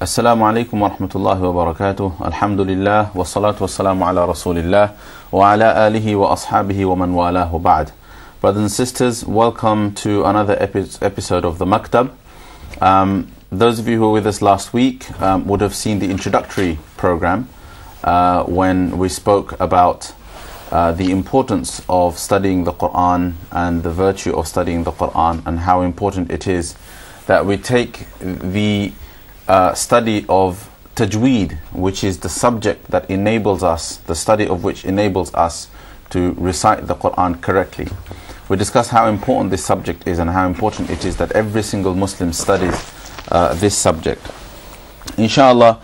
Assalamu alaikum wa rahmatullahi wa barakatuh. Alhamdulillah wa salatu wa salamu ala rasulillah wa ala alihi wa ashabihi wa man walah wa ba'd. Brothers and sisters, welcome to another episode of the Maktab. Those of you who were with us last week would have seen the introductory program when we spoke about the importance of studying the Quran and the virtue of studying the Quran, and how important it is that we take the study of tajweed, which is the subject that enables us, the study of which enables us to recite the Quran correctly. We discussed how important this subject is and how important it is that every single Muslim studies this subject. Inshallah,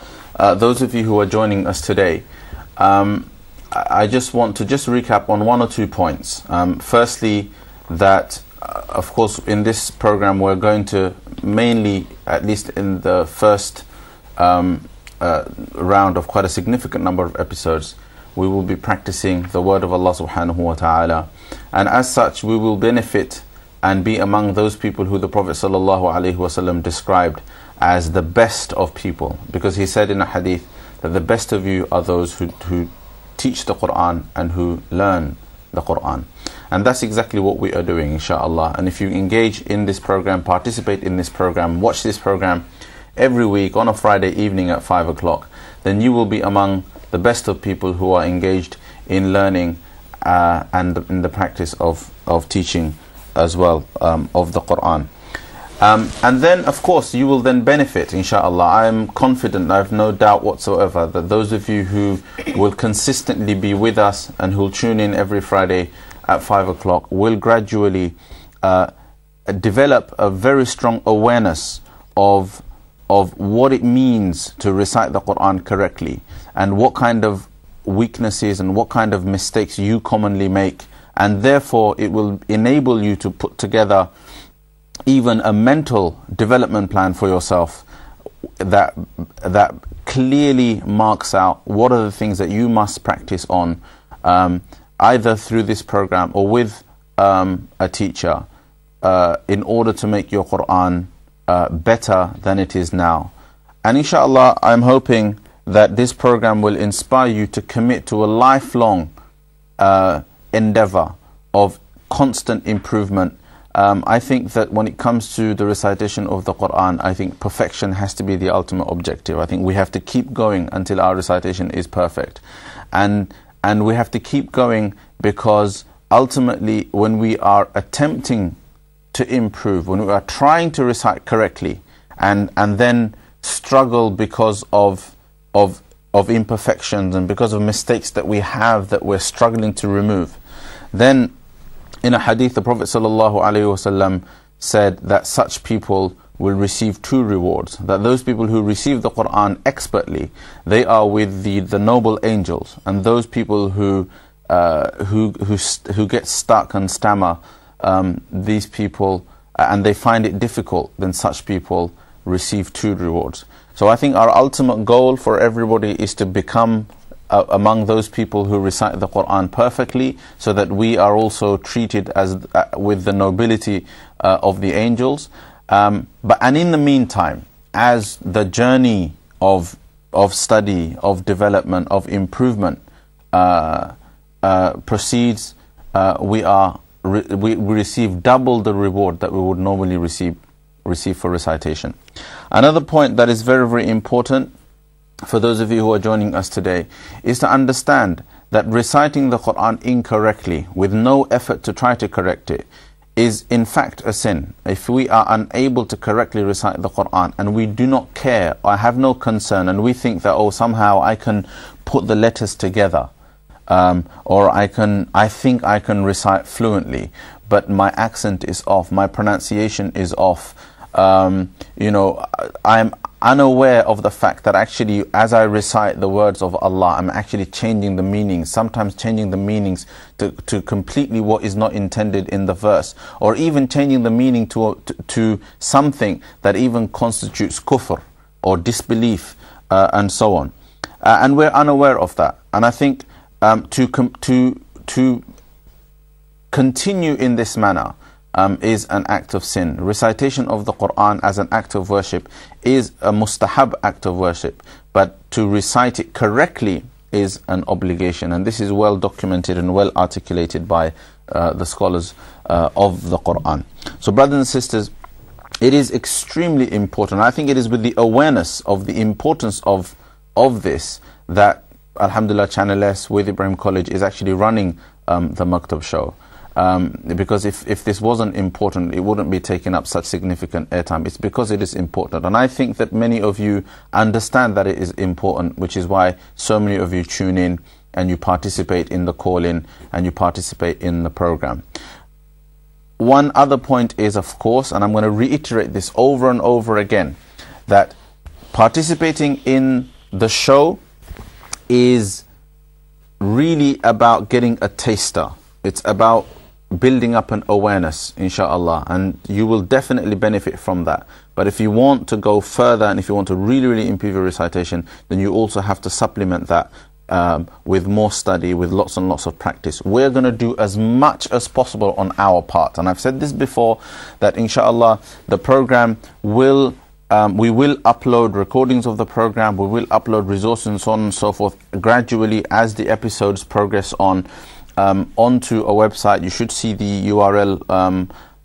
those of you who are joining us today, I just want to recap on one or two points. Firstly, that of course in this program we're going to mainly, at least in the first round of quite a significant number of episodes, we will be practicing the word of Allah subhanahu wa ta'ala, and as such we will benefit and be among those people who the Prophet sallallahu alaihi wasallam described as the best of people, because he said in a hadith that the best of you are those who teach the Quran and who learn the Quran. And that's exactly what we are doing, inshallah. And if you engage in this program, participate in this program, watch this program every week on a Friday evening at 5 o'clock, then you will be among the best of people who are engaged in learning and in the practice of teaching as well of the Quran. And then of course you will then benefit, inshallah. I am confident, I have no doubt whatsoever, that those of you who will consistently be with us and who will tune in every Friday at 5 o'clock will gradually develop a very strong awareness of what it means to recite the Quran correctly, and what kind of weaknesses and what kind of mistakes you commonly make, and therefore it will enable you to put together even a mental development plan for yourself that clearly marks out what are the things that you must practice on, either through this program or with a teacher, in order to make your Quran better than it is now. And inshallah, I'm hoping that this program will inspire you to commit to a lifelong endeavor of constant improvement. I think that when it comes to the recitation of the Quran, I think perfection has to be the ultimate objective. I think we have to keep going until our recitation is perfect. And we have to keep going because ultimately when we are attempting to improve, when we are trying to recite correctly and then struggle because of imperfections and because of mistakes that we have that we're struggling to remove, then in a hadith the Prophet ﷺ said that such people will receive two rewards. That those people who receive the Quran expertly, they are with the noble angels, and those people who get stuck and stammer, these people, and they find it difficult, then such people receive two rewards. So I think our ultimate goal for everybody is to become among those people who recite the Quran perfectly, so that we are also treated as with the nobility of the angels. And in the meantime, as the journey of study, of development, of improvement proceeds, we receive double the reward that we would normally receive for recitation. Another point that is very, very important for those of you who are joining us today is to understand that reciting the Quran incorrectly, with no effort to try to correct it, is in fact a sin. If we are unable to correctly recite the Quran and we do not care or have no concern, and we think that, oh, somehow I can put the letters together, or I think I can recite fluently, but my accent is off, my pronunciation is off, I'm unaware of the fact that actually as I recite the words of Allah, I'm actually changing the meanings, sometimes changing the meanings to completely what is not intended in the verse, or even changing the meaning to something that even constitutes kufr or disbelief, and so on. And we're unaware of that. And I think to continue in this manner, is an act of sin. Recitation of the Quran as an act of worship is a mustahab act of worship, but to recite it correctly is an obligation, and this is well documented and well articulated by the scholars of the Quran. So brothers and sisters, it is extremely important. I think it is with the awareness of the importance of this that Alhamdulillah Channel S with Ibrahim College is actually running the Maktab show. Because if this wasn't important, it wouldn't be taking up such significant airtime. It's because it is important, and I think that many of you understand that it is important, which is why so many of you tune in and you participate in the call-in and you participate in the program. One other point is, of course, and I'm going to reiterate this over and over again, that participating in the show is really about getting a taster. It's about building up an awareness, inshallah, and you will definitely benefit from that. But if you want to go further and if you want to really, really improve your recitation, then you also have to supplement that with more study, with lots and lots of practice. We're going to do as much as possible on our part. And I've said this before, that inshallah, the program will we will upload recordings of the program, we will upload resources and so on and so forth gradually as the episodes progress on onto a website. You should see the URL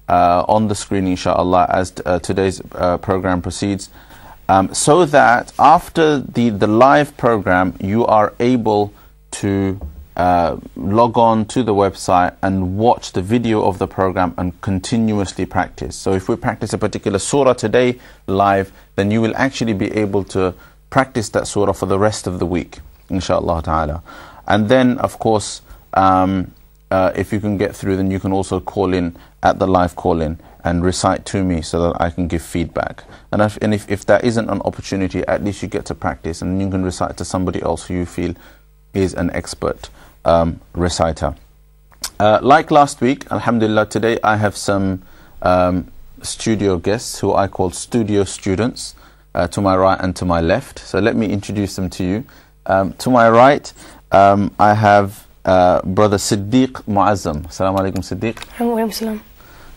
on the screen, inshallah, as today's program proceeds, so that after the live program you are able to log on to the website and watch the video of the program and continuously practice. So if we practice a particular surah today live, then you will actually be able to practice that surah for the rest of the week, inshallah ta'ala. And then, of course, if you can get through, then you can also call in at the live call-in and recite to me so that I can give feedback. And if that isn't an opportunity, at least you get to practice and you can recite to somebody else who you feel is an expert reciter. Like last week, alhamdulillah, today I have some studio guests who I call studio students, to my right and to my left. So let me introduce them to you. To my right, I have Brother Siddiq Muazzam. Assalamu alaikum, Siddiq. Alaikum.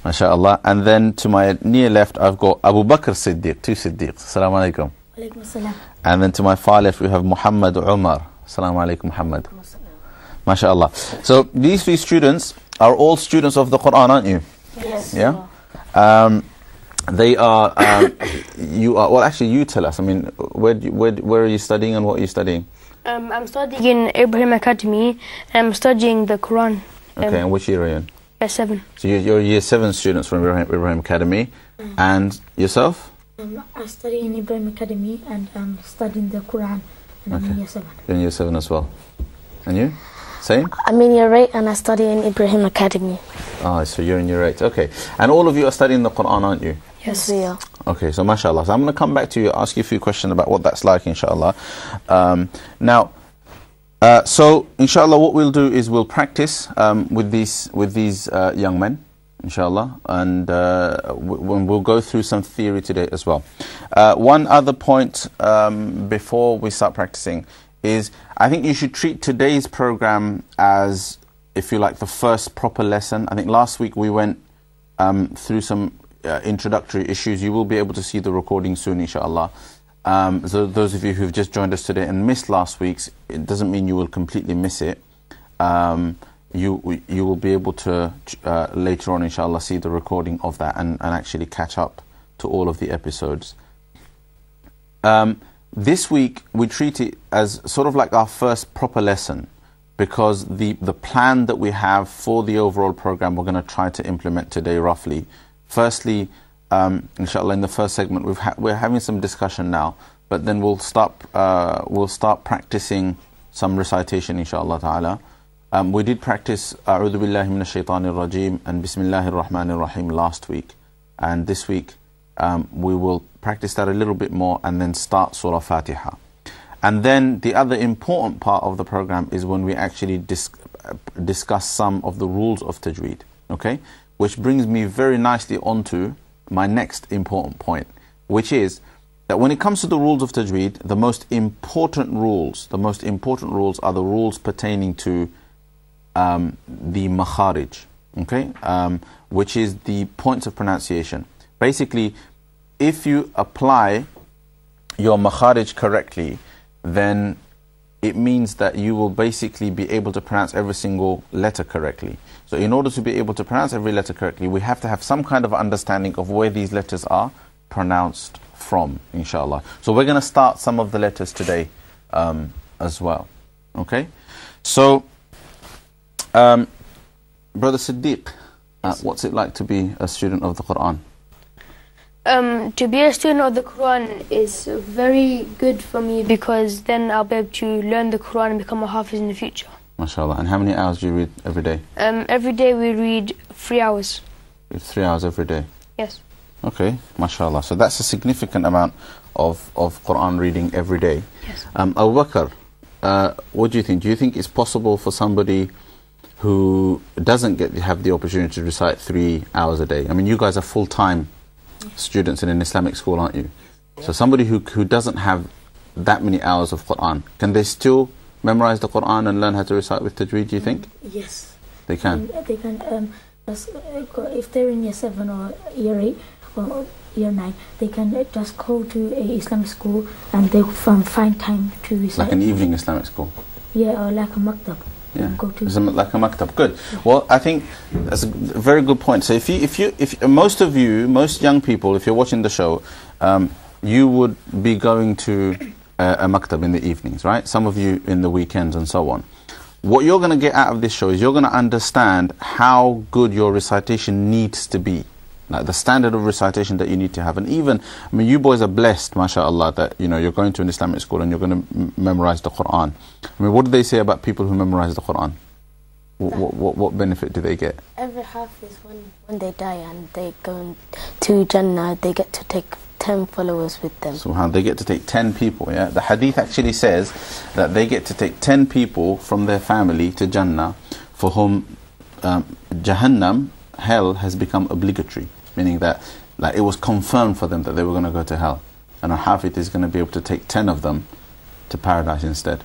MashaAllah. And then to my near left, I've got Abu Bakr Siddiq, two Siddiq. Assalamu alaikum. Alaikum salam. And then to my far left, we have Muhammad Umar. Assalamu alaikum, Muhammad. MashaAllah. So these three students are all students of the Quran, aren't you? Yes. Yeah? They are, you are, well actually you tell us, I mean, where are you studying and what are you studying? I'm studying in Ibrahim Academy. I'm studying the Quran. Okay, and which year are you in? Year 7. So you're year 7 students from Ibrahim Academy. And yourself? I study in Ibrahim Academy and I'm studying the Quran, and I'm in year 7. You're in year 7 as well. And you? Same? I'm in year 8 and I study in Ibrahim Academy. Ah, so you're in year 8. Okay. And all of you are studying the Quran, aren't you? Yes, we are. Okay, so mashallah. So I'm going to come back to you, ask you a few questions about what that's like, inshallah. Now, so inshallah, what we'll do is we'll practice with these young men, inshallah, and we'll go through some theory today as well. One other point before we start practicing is I think you should treat today's program as, if you like, the first proper lesson. I think last week we went through some introductory issues. You will be able to see the recording soon, inshallah. So those of you who've just joined us today and missed last week's, it doesn't mean you will completely miss it. You will be able to later on, inshallah, see the recording of that and actually catch up to all of the episodes. This week we treat it as sort of like our first proper lesson, because the plan that we have for the overall program we're going to try to implement today roughly. Firstly, inshallah, in the first segment we're having some discussion now, but then we'll start practicing some recitation, inshallah ta'ala. We did practice A'udhu Billahi Minash Shaitanir Rajeem and Bismillahir Rahmanir Rahim last week, and this week we will practice that a little bit more and then start Surah Fatiha. And then the other important part of the program is when we actually discuss some of the rules of tajweed, okay? Which brings me very nicely onto my next important point, which is that when it comes to the rules of tajweed, the most important rules are the rules pertaining to the makharij, okay, which is the points of pronunciation. Basically, if you apply your makharij correctly, then it means that you will basically be able to pronounce every single letter correctly. So in order to be able to pronounce every letter correctly, we have to have some kind of understanding of where these letters are pronounced from, inshallah. So we're going to start some of the letters today as well. Okay? So, Brother Siddiq, what's it like to be a student of the Quran? To be a student of the Quran is very good for me, because then I'll be able to learn the Quran and become a Hafiz in the future. MashaAllah. And how many hours do you read every day? Every day we read 3 hours. 3 hours every day? Yes. Okay, MashaAllah. So that's a significant amount of Quran reading every day. Yes. Abu Bakr, what do you think? Do you think it's possible for somebody who doesn't have the opportunity to recite 3 hours a day? I mean, you guys are full-time students in an Islamic school, aren't you? Yeah. So somebody who doesn't have that many hours of Quran, can they still memorize the Quran and learn how to recite with tajweed, do you think? Yes. They can? They can, if they're in year 7 or year 8 or year 9, they can just go to a Islamic school and they find time to recite. Like an evening Islamic school? Yeah, or like a Maktab. Yeah, it's like a Maktab. Good. Well, I think that's a very good point. So if most young people, if you're watching the show, you would be going to a Maktab in the evenings, right? Some of you in the weekends and so on. What you're going to get out of this show is you're going to understand how good your recitation needs to be. Like the standard of recitation that you need to have. And even, I mean, you boys are blessed, mashallah, that, you know, you're going to an Islamic school and you're going to memorize the Quran. I mean, what do they say about people who memorize the Quran? What benefit do they get? Every Hafiz, when they die and they go to Jannah, they get to take 10 followers with them. Subhanallah, they get to take 10 people, yeah? The hadith actually says that they get to take 10 people from their family to Jannah, for whom Jahannam, hell, has become obligatory. Meaning that, like, it was confirmed for them that they were going to go to hell, and a Hafid is going to be able to take 10 of them to paradise instead.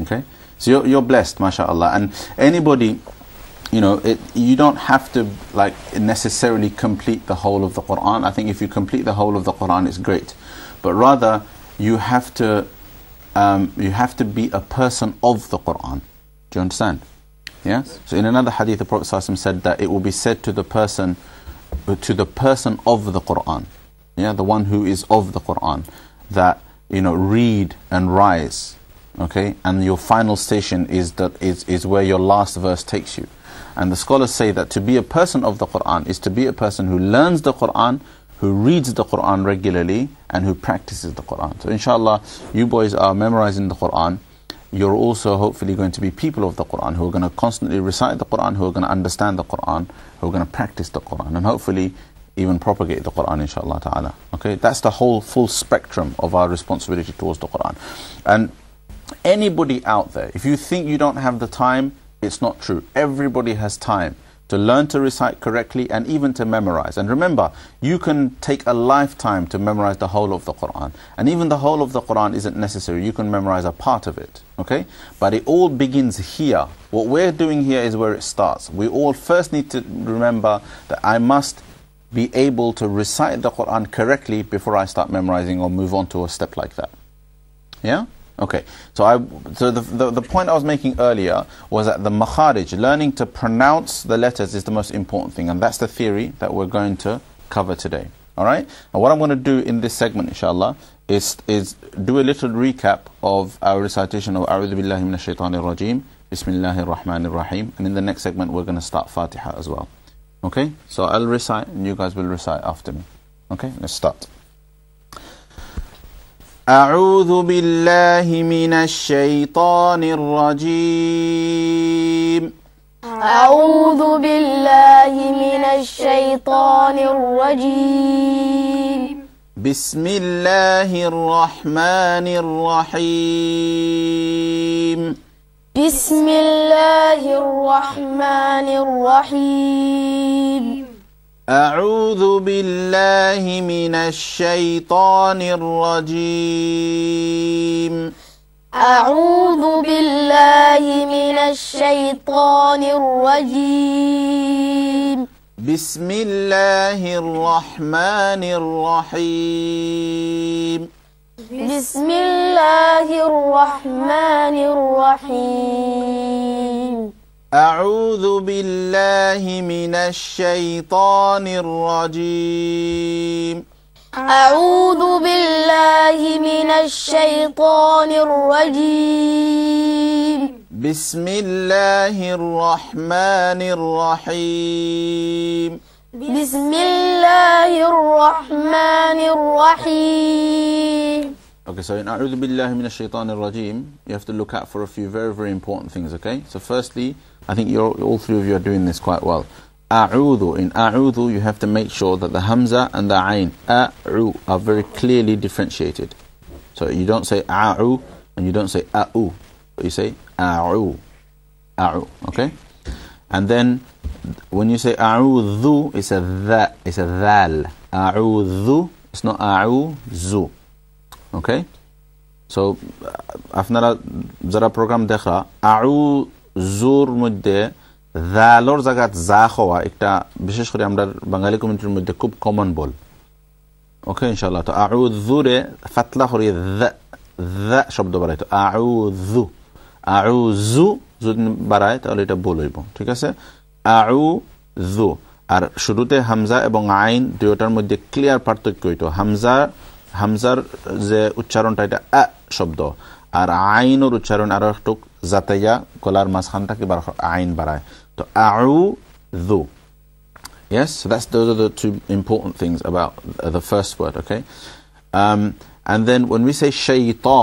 Okay, so you're blessed, mashaAllah. And anybody, you know, you don't have to like necessarily complete the whole of the Quran. I think if you complete the whole of the Quran, it's great, but rather you have to be a person of the Quran. Do you understand? Yeah. So in another hadith, the Prophet ﷺ said that it will be said to the person of the Quran, yeah, the one who is of the Quran, that, you know, read and rise, okay, and your final station is where your last verse takes you. And the scholars say that to be a person of the Quran is to be a person who learns the Quran, who reads the Quran regularly, and who practices the Quran. So inshallah, you boys are memorizing the Quran. You're also hopefully going to be people of the Quran who are going to constantly recite the Quran, who are going to understand the Quran, who are going to practice the Quran, and hopefully even propagate the Quran, inshallah ta'ala. Okay, that's the whole full spectrum of our responsibility towards the Quran. And anybody out there, if you think you don't have the time, it's not true. Everybody has time to learn to recite correctly and even to memorize. And remember, you can take a lifetime to memorize the whole of the Quran. And even the whole of the Quran isn't necessary. You can memorize a part of it, okay? But it all begins here. What we're doing here is where it starts. We all first need to remember that I must be able to recite the Quran correctly before I start memorizing or move on to a step like that. Yeah? Okay, so the point I was making earlier was that the makharij, learning to pronounce the letters, is the most important thing, and that's the theory that we're going to cover today. Alright? And what I'm going to do in this segment, inshallah, is do a little recap of our recitation of A'udhu Billahi Minash Shaitanir Rajeem, Bismillahir Rahmanir Rahim, and in the next segment we're going to start Fatiha as well. Okay? So I'll recite and you guys will recite after me. Okay? Let's start. أعوذ بالله من الشيطان الرجيم أعوذ بالله من الشيطان الرجيم بسم الله الرحمن الرحيم بسم الله الرحمن الرحيم أعوذ بالله من الشيطان الرجيم أعوذ بالله من الشيطان الرجيم. بسم الله الرحمن الرحيم. بسم الله الرحمن الرحيم. أعوذ بالله من الشيطان الرجيم. أعوذ بالله من الشيطان الرجيم. بسم الله الرحمن الرحيم. بسم الله الرحمن الرحيم. Okay, so in A'udhu Billahi Minash Shaitanir Rajim, you have to look out for a few very, very important things, okay? So firstly, I think all three of you are doing this quite well. A'udhu, in A'udhu, you have to make sure that the Hamza and the Ain, A'u, are very clearly differentiated. So you don't say A'u and you don't say A'u, but you say A'u, A'u, okay? And then when you say A'udhu, it's a dha, it's a dhal. A'udhu, it's not A'uzu. Okay, so আপনারা যারা programme দেখা আউযুর মধ্যে যালর জায়গাত যা হওয়া একটা বিশেষ করে আমরা বাঙালি কমিউনিটির মধ্যে খুব কমন বল। ওকে ইনশাআল্লাহ, তো আউযুরে ফাতলা করে যা শব্দ বাড়ায়, তো আউযু যদি বাড়ায় তাহলে এটা বল হইব, ঠিক আছে? আউযু, আর শুরুতে হামজা এবং আইন দুইটার মধ্যে ক্লিয়ার পার্থক্য হইতো। হামজার যে উচ্চারণটা এটা আ শব্দ, আর আইনের উচ্চারণ আরো একটু জাতাইয়া গলার মাঝখান থেকে আইন বাড়ায়, তো আউযু। Yes, so those are the two important things about the first word, okay? And then when we say shayta,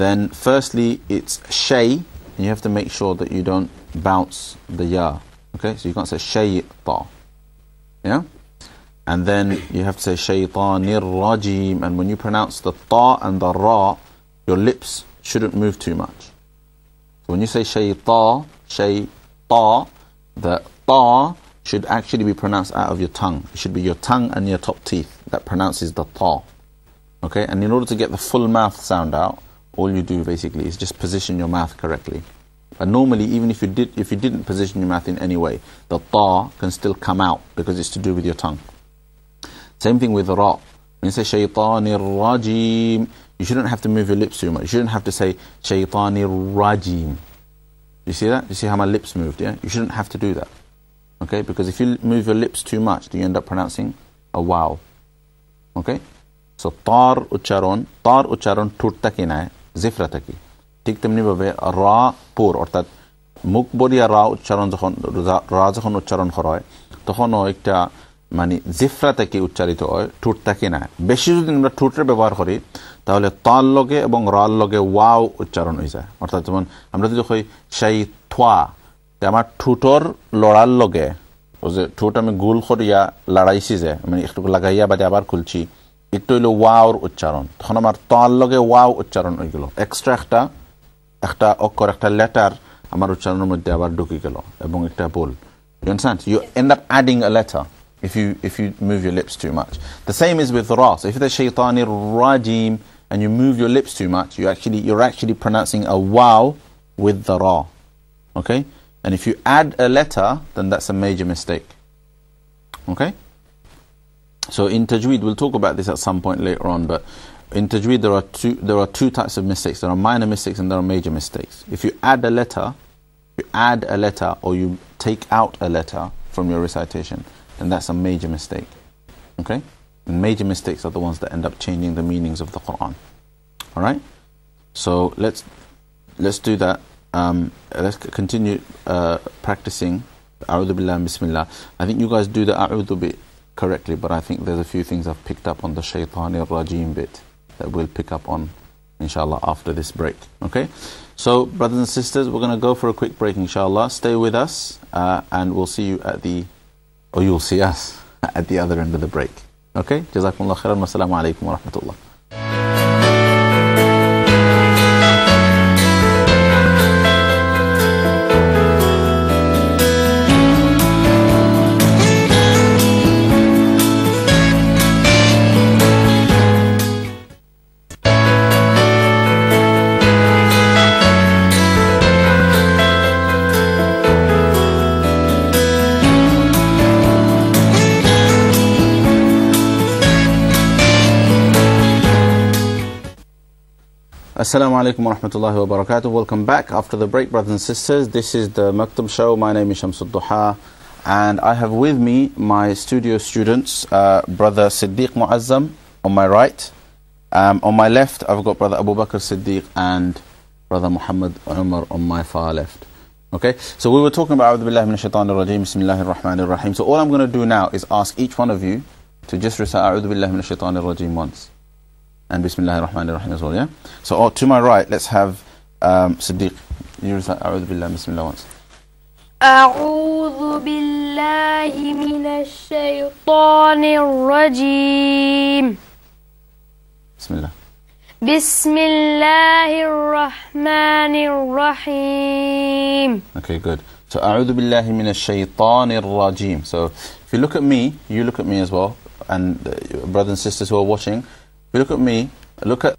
then firstly it's shay, and you have to make sure that you don't bounce the ya, okay? So you can't say shayta, yeah? And then you have to say shaytanir rajim, and when you pronounce the ta and the ra, your lips shouldn't move too much. So when you say shayta, the ta should actually be pronounced out of your tongue. It should be your tongue and your top teeth that pronounces the ta. Okay, and in order to get the full mouth sound out, all you do basically is just position your mouth correctly. But normally, even if you didn't position your mouth in any way, the ta can still come out because it's to do with your tongue. Same thing with ra. When you say shaytanir rajim, you shouldn't have to move your lips too much. You shouldn't have to say shaytanir rajim. You see that? You see how my lips moved, yeah? You shouldn't have to do that. Okay? Because if you move your lips too much, then you end up pronouncing a wow. Okay? So tar ucharon turta ki nae, zifra taki. Tik temni bhabe ra pur, ortat muk boriya ra ucharon jokhon ucharon khoroy, tokhono ekta মানে জিফরা থেকে উচ্চারিত হয়, ঠোঁট থেকে না। বেশি যদি আমরা ঠোঁটের ব্যবহার করি তাহলে তার লগে এবং রার লগে ওয়াও উচ্চারণ হয়ে যায়। অর্থাৎ যেমন আমরা যদি কই সেই থোয়া, আমার ঠোঁটর লড়ার লগে ও যে ঠোঁট আমি গোল করিয়া লড়াইছি, যে মানে একটু লাগাইয়া বাদে আবার খুলছি, একটু হইলো ওয়াওর উচ্চারণ, তখন আমার তার লগে ওয়াও উচ্চারণ হয়ে গেল। এক্সট্রা একটা অক্ষর, একটা লেটার আমার উচ্চারণের মধ্যে আবার ঢুকে গেল এবং একটা বল। You understand? You end up adding a letter if you move your lips too much. The same is with ra. So if there's shaytanir rajim and you move your lips too much, you're actually pronouncing a wow with the ra. Okay? And if you add a letter, then that's a major mistake. Okay? So in tajweed, we'll talk about this at some point later on, but in tajweed there are two types of mistakes. There are minor mistakes and there are major mistakes. If you add a letter or you take out a letter from your recitation, then that's a major mistake. Okay? And major mistakes are the ones that end up changing the meanings of the Quran. Alright? So let's do that. Let's continue practicing A'udhu Billah and Bismillah. I think you guys do the A'udhu bit correctly, but I think there's a few things I've picked up on the Shaytanir Rajim bit that we'll pick up on, inshallah, after this break. Okay? So, brothers and sisters, we're going to go for a quick break, inshallah. Stay with us, and we'll see you or you'll see us at the other end of the break. Okay? Jazakumullah khairan wa assalamu alaikum wa rahmatullah. Assalamu alaikum wa rahmatullahi wa barakatuh. Welcome back after the break, brothers and sisters. This is the Maktab show. My name is Dhoha, and I have with me my studio students, Brother Siddiq Muazzam on my right. On my left, I've got Brother Abu Bakr Siddiq and Brother Muhammad Umar on my far left. Okay, so we were talking about A'udhu Billahi Minash Shaitanir Rajeem, Bismillahir Rahmanir Rahim. So all I'm going to do now is ask each one of you to just recite A'udhu Billahi Minash Shaitanir Rajeem once. And Bismillahir Rahmanir Rahim as well, yeah? So to my right, let's have Siddiq. You recite A'udhu Billahi Bismillah once. أعوذ بالله من الشيطان الرجيم Bismillah. بسم الله الرحمن الرحيم. Okay, good. So A'udhu Billahi Minash Shaitanir Rajeem. So if you look at me, you look at me as well, and brothers and sisters who are watching, if you look at me, look at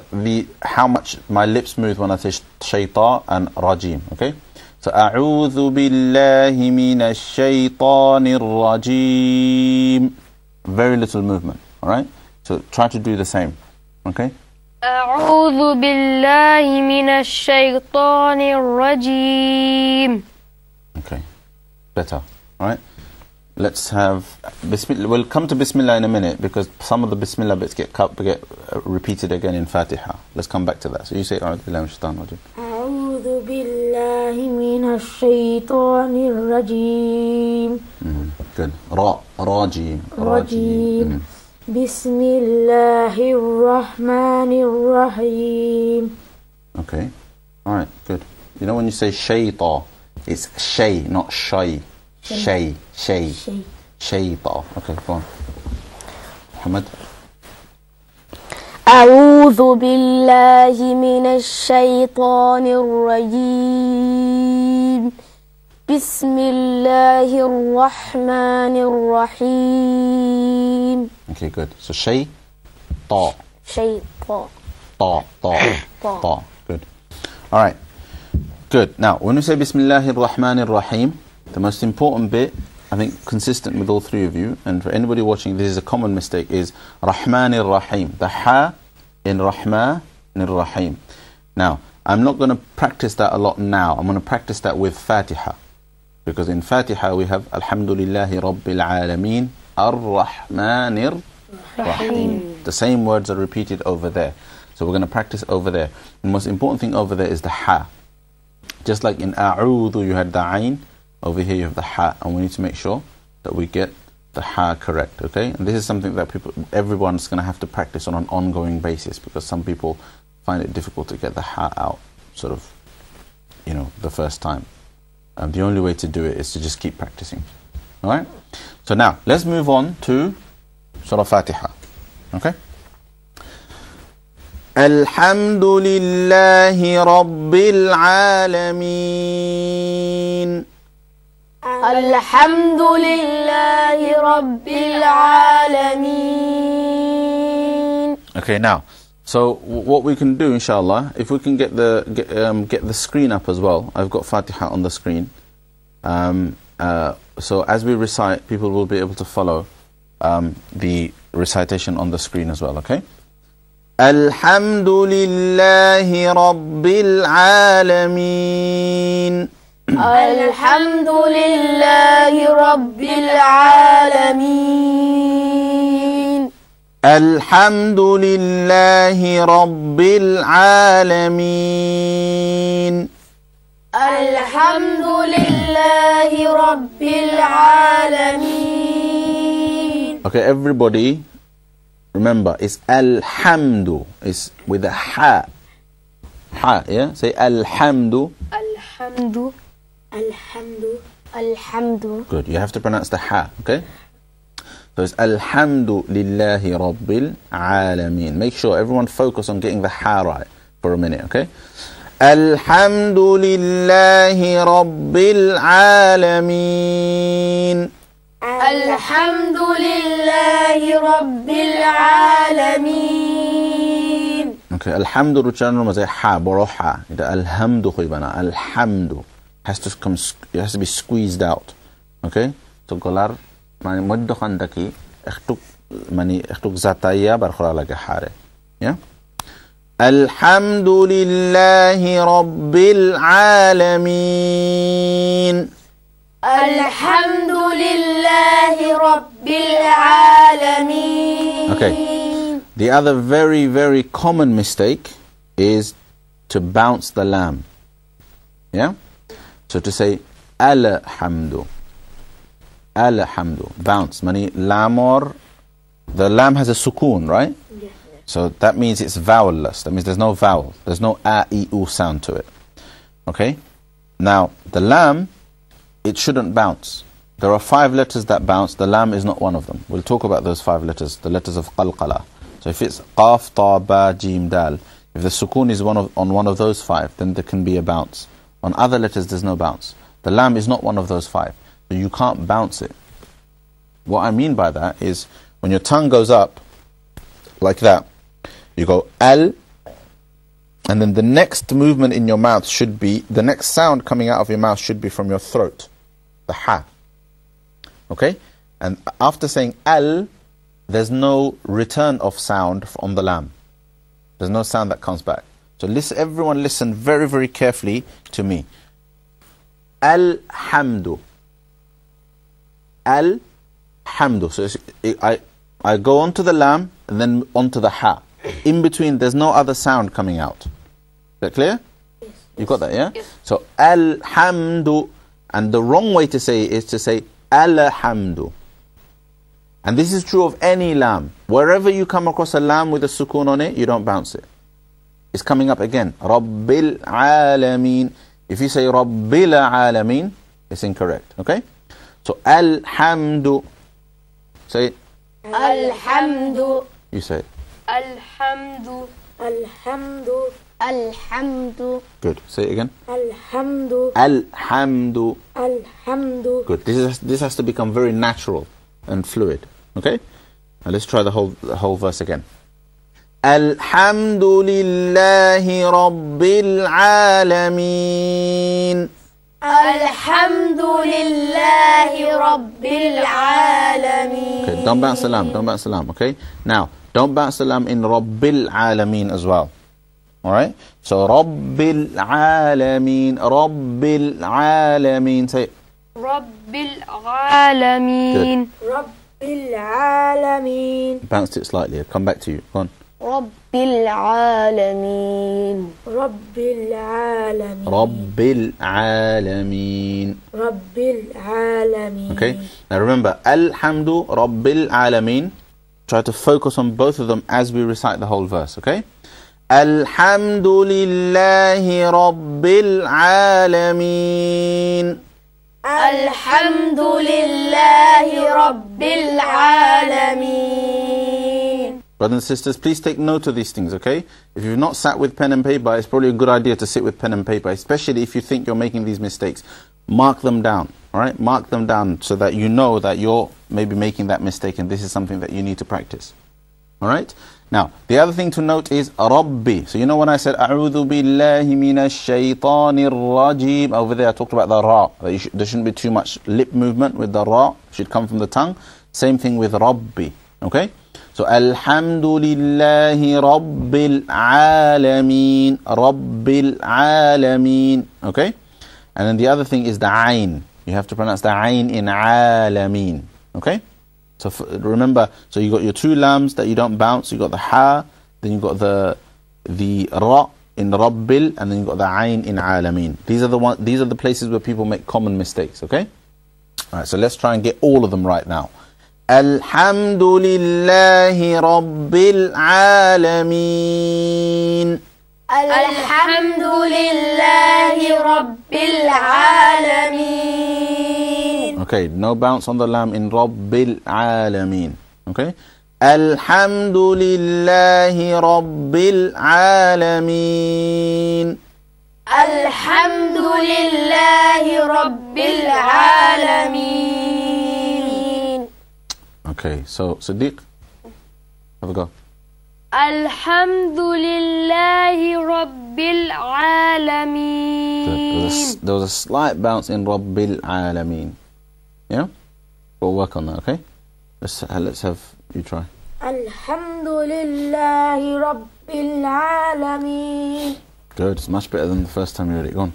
how much my lips move when I say shaitan and rajeem, okay? So A'udhu Billahi Minash Shaitanir Rajeem. Very little movement, alright? So try to do the same, okay? أعوذ بالله من الشيطان الرجيم. Okay, better, alright? Let's have Bismillah. We'll come to Bismillah in a minute because some of the Bismillah bits get repeated again in Fatiha. Let's come back to that. So you say A'udhu Billahi Minash Shaitanir Rajeem. أعوذ بالله من الشيطان الرجيم. Good. Rajeem. رجيم. بسم الله الرحمن الرحيم. Okay. Alright, good. You know when you say shayta, it's shay, not shay. Shay. Shayta. Okay, go on. Ahmad. أعوذ بالله من الشيطان الرجيم بسم الله الرحمن الرحيم. Okay, good. So shay, ta. شيطان Ta. Good. Alright. Good. Now, when we say Bismillahir Rahmanir Rahim, the most important bit, I think consistent with all three of you, and for anybody watching, this is a common mistake, is Rahmanir Rahim. The ha in Rahmanir Rahim. Now, I'm not going to practice that a lot now. I'm going to practice that with Fatiha. Because in Fatiha we have Alhamdulillahi Rabbil Alameen Ar-Rahmanir Rahim. The same words are repeated over there. So we're going to practice over there. The most important thing over there is the ha. Just like in A'udhu you had the Ain, over here you have the ha, and we need to make sure that we get the ha correct, okay? And this is something that everyone's going to have to practice on an ongoing basis because some people find it difficult to get the ha out, sort of, the first time. The only way to do it is to just keep practicing, alright? So now, let's move on to Surah Fatiha, okay? Alhamdulillahi Rabbil Alameen. الحمد لله رب العالمين. Okay, now, so what we can do, inshallah, if we can get the screen up as well. I've got Fatiha on the screen. So as we recite, people will be able to follow the recitation on the screen as well, okay? Alhamdulillahi Rabbil Alameen. الحمد لله رب العالمين. الحمد لله رب العالمين. الحمد لله رب العالمين. Okay, everybody, remember, it's alhamdu. It's with a ha. Ha, yeah? Say alhamdu. Alhamdu. Alhamdu. Alhamdu. Good, you have to pronounce the ha, okay? So it's Alhamdu Lillahi Rabbil Alameen. Make sure everyone focus on getting the ha right for a minute, okay? Alhamdu Lillahi Rabbil Alameen. Alhamdu Lillahi Rabbil Alameen. Okay, Alhamdu ucapan rumah saya ha, boroha. Itu Alhamdu khibana. Alhamdu has to be squeezed out, okay? So golar mani moddo khandaki ikhtuk zataya barkhura lagi hare, yeah? Alhamdulillahi Rabbil Alameen. Alhamdulillahi Rabbil Alameen. Okay. The other very, very common mistake is to bounce the lam. Yeah? So to say Alhamdu. Alhamdu. Bounce. Mani lamor. The lam has a sukoon, right? Yes. So that means it's vowelless. That means there's no vowel. There's no a, e, u sound to it. Okay? Now, the lam, it shouldn't bounce. There are 5 letters that bounce. The lam is not one of them. We'll talk about those 5 letters, the letters of qalqala. So if it's qaf, ta, ba, jim, dal, if the sukoon is on one of those 5, then there can be a bounce. On other letters, there's no bounce. The lam is not one of those 5. So you can't bounce it. What I mean by that is when your tongue goes up like that, you go al, and then the next movement in your mouth should be, the next sound coming out of your mouth should be from your throat, the ha. Okay? And after saying al, there's no return of sound on the lam. There's no sound that comes back. So listen, everyone listen very, very carefully to me. Alhamdu. Alhamdu. So I go onto the lam and then onto the ha. In between, there's no other sound coming out. Is that clear? Yes. You got that, yeah? Yes. So alhamdu. And the wrong way to say it is to say alhamdu. And this is true of any lam. Wherever you come across a lam with a sukoon on it, you don't bounce it. It's coming up again. Rabbil Alameen. If you say Rabbil Alameen, it's incorrect. Okay? So Alhamdu. Say it. Alhamdu. You say it. Alhamdu. Alhamdu. Alhamdu. Good. Say it again. Alhamdu. Alhamdu. Alhamdu. Good. This has to become very natural and fluid. Okay? Now let's try the whole verse again. Alhamdulillahi Rabbil Alameen. Alhamdulillahi Rabbil Alameen. Okay, don't bounce the lam, don't bounce the lam, okay? Now, don't bounce the lam in Rabbil Alameen as well. Alright? So, Rabbil Alameen, Rabbil Alameen. Say it. Rabbil Alameen. Rabbil Alameen. Bounced it slightly, I'll come back to you. Go on. Rabbil Alameen. Rabbil Alameen. Rabbil Alameen. Rabbil Alameen. Okay? Now remember, Alhamdu Rabbil Alameen. Try to focus on both of them as we recite the whole verse, okay? Alhamdulillahi Rabbil Alameen. Alhamdulillahi Rabbil Alameen. Brothers and sisters, please take note of these things, okay? If you've not sat with pen and paper, it's probably a good idea to sit with pen and paper, especially if you think you're making these mistakes. Mark them down, all right? Mark them down so that you know that you're maybe making that mistake and this is something that you need to practice, all right? Now, the other thing to note is Rabbi. So you know when I said A'udhu billahi minash shaitanir rajim, over there I talked about the ra. There shouldn't be too much lip movement with the ra. It should come from the tongue. Same thing with Rabbi, okay? So Alhamdulillahi Rabbil Alameen. Rabbil Alameen. Okay? And then the other thing is the ayn. You have to pronounce the ayn in Alameen. Okay? So remember, so you got your 2 lams that you don't bounce. You got the ha, then you got the ra in Rabbil, and then you got the ayn in Alameen. These are the places where people make common mistakes. Okay? Alright, so let's try and get all of them right now. Alhamdulillahi Rabbil Alameen. Alhamdulillahi Rabbil Alameen. Okay, no bounce on the lam in Rabbil Alameen. Okay? Alhamdulillahi Rabbil Alameen. Alhamdulillahi Rabbil Alameen. Okay, so Siddiq, have a go. Alhamdulillahi Rabbil Alameen. There was a slight bounce in Rabbil Alameen. Yeah? We'll work on that, okay? Let's have you try. Alhamdulillahi Rabbil العالمين. Good. It's much better than the first time you read it. Go on.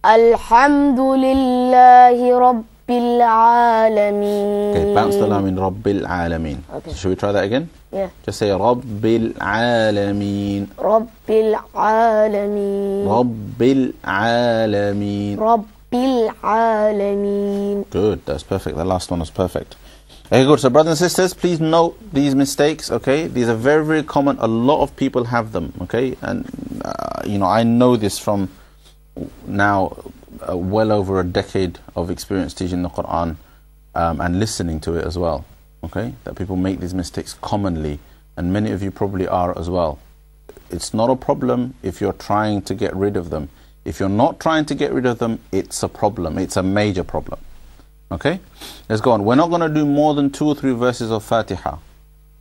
الحمد لله رب العالمين. Okay, bounce the lam in Rabbil Alameen. Okay. So should we try that again? Yeah. Just say Rabbil Alameen. رب العالمين. Rabbil Alameen. رب العالمين. Good, that's perfect. The last one was perfect. Okay, good. So brothers and sisters, please note these mistakes, okay? These are very, very common. A lot of people have them, okay? And, you know, I know this from now well over a decade of experience teaching the Quran and listening to it as well, okay? That people make these mistakes commonly, and many of you probably are as well. It's not a problem if you're trying to get rid of them. If you're not trying to get rid of them, it's a problem. It's a major problem. Okay? Let's go on. We're not going to do more than 2 or 3 verses of Fatiha.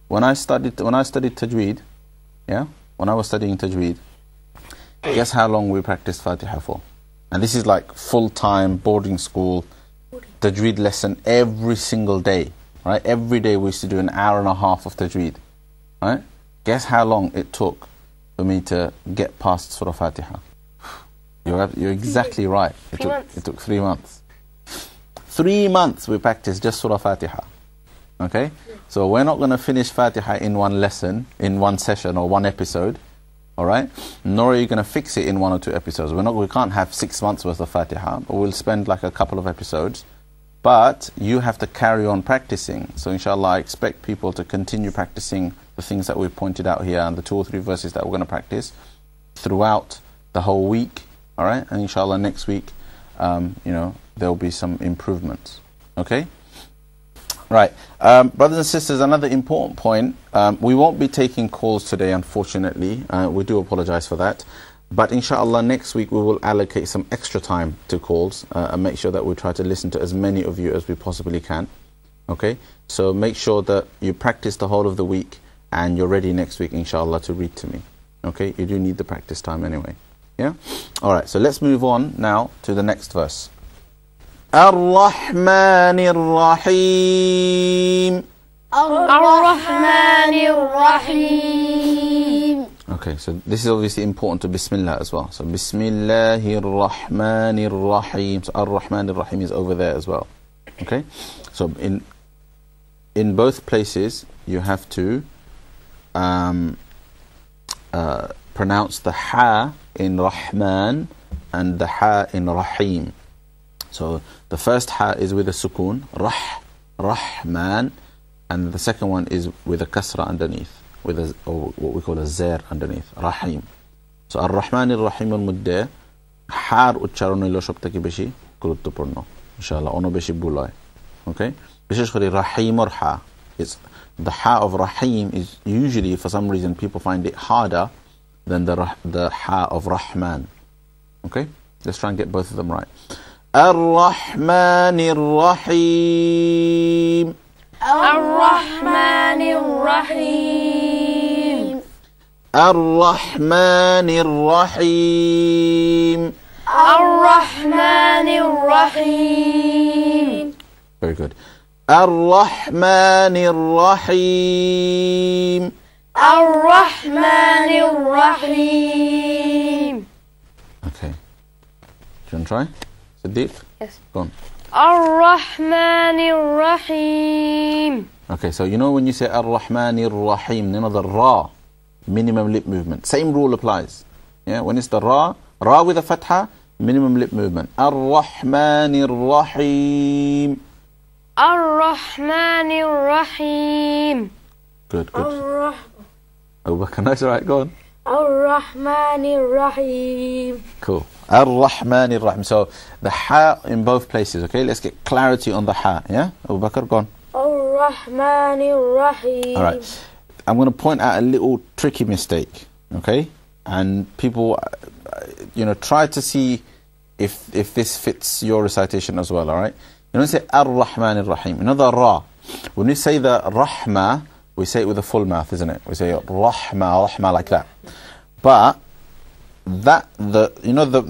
When I studied Tajweed, yeah? When I was studying Tajweed, guess how long we practiced Fatiha for? And this is like full-time boarding school Tajweed lesson every single day, right? Every day we used to do an hour and a half of Tajweed, right? Guess how long it took for me to get past Surah Fatiha? You're exactly right. It took 3 months. 3 months we practiced just Surah Fatiha. Okay? So we're not going to finish Fatiha in one lesson, in one session or one episode. Alright? Nor are you going to fix it in 1 or 2 episodes. We can't have 6 months worth of Fatiha, but we'll spend like a couple of episodes. But you have to carry on practicing. So inshallah, I expect people to continue practicing the things that we've pointed out here and the 2 or 3 verses that we're going to practice throughout the whole week. Alright? And inshallah next week, you know, there'll be some improvements. Okay? Right. Brothers and sisters, another important point. We won't be taking calls today, unfortunately. We do apologize for that. But inshallah next week we will allocate some extra time to calls and make sure that we try to listen to as many of you as we possibly can. Okay? So make sure that you practice the whole of the week and you're ready next week, inshallah, to read to me. Okay? You do need the practice time anyway. Yeah? Alright, so let's move on now to the next verse. الرحمن الرحيم. الرحمن الرحيم. Okay, so this is obviously important to Bismillah as well. So Bismillahir Rahmanir Rahim. So Ar-Rahmanir Rahim is over there as well. Okay? So in both places you have to pronounce the ha in Rahman and the ha in Rahim. So the first ha is with a sukoon, Rahman, and the second one is with a kasra underneath, with a, or what we call a zair underneath, Rahim. So Ar-Rahman Ar-Rahim al-Mudde, har uchcharon ilo shoptaki beshi guruttopurno. Inshallah, ono beshi bulay. Okay? Bishesh khori Rahim or ha. It's the ha of Rahim is usually, for some reason, people find it harder than the ha of Rahman. Okay? Let's try and get both of them right. Ar-Rahman Ar-Rahim. Ar-Rahman Ar-Rahim. Ar-Rahman Ar-Rahim. Ar-Rahman Ar-Rahim. Very good. Ar-Rahman Ar-Rahim. Ar-Rahman Ar-Rahim. Okay. Do you want to try? Siddiq? Yes. Go on. Ar-Rahman Ar-Rahim. Okay, so you know when you say Ar-Rahman Ar-Rahim, you know the Ra, minimum lip movement. Same rule applies. Yeah, when it's the Ra with a Fatha, minimum lip movement. Ar-Rahman Ar-Rahim. Ar-Rahman Ar-Rahim. Good. Abu Bakr, nice, right, go on. Ar-Rahman Ar-Rahim. Cool. Ar-Rahman Ar-Rahim. So the ha in both places, okay? Let's get clarity on the ha, yeah? Abu Bakr, go on. Ar-Rahman Ar-Rahim. Alright. I'm going to point out a little tricky mistake, okay? And people, you know, try to see if this fits your recitation as well, alright? You know, say Ar-Rahman Ar-Rahim. You know the Ra. When we say the Rahma, we say it with a full mouth, isn't it? We say Rahma like that. But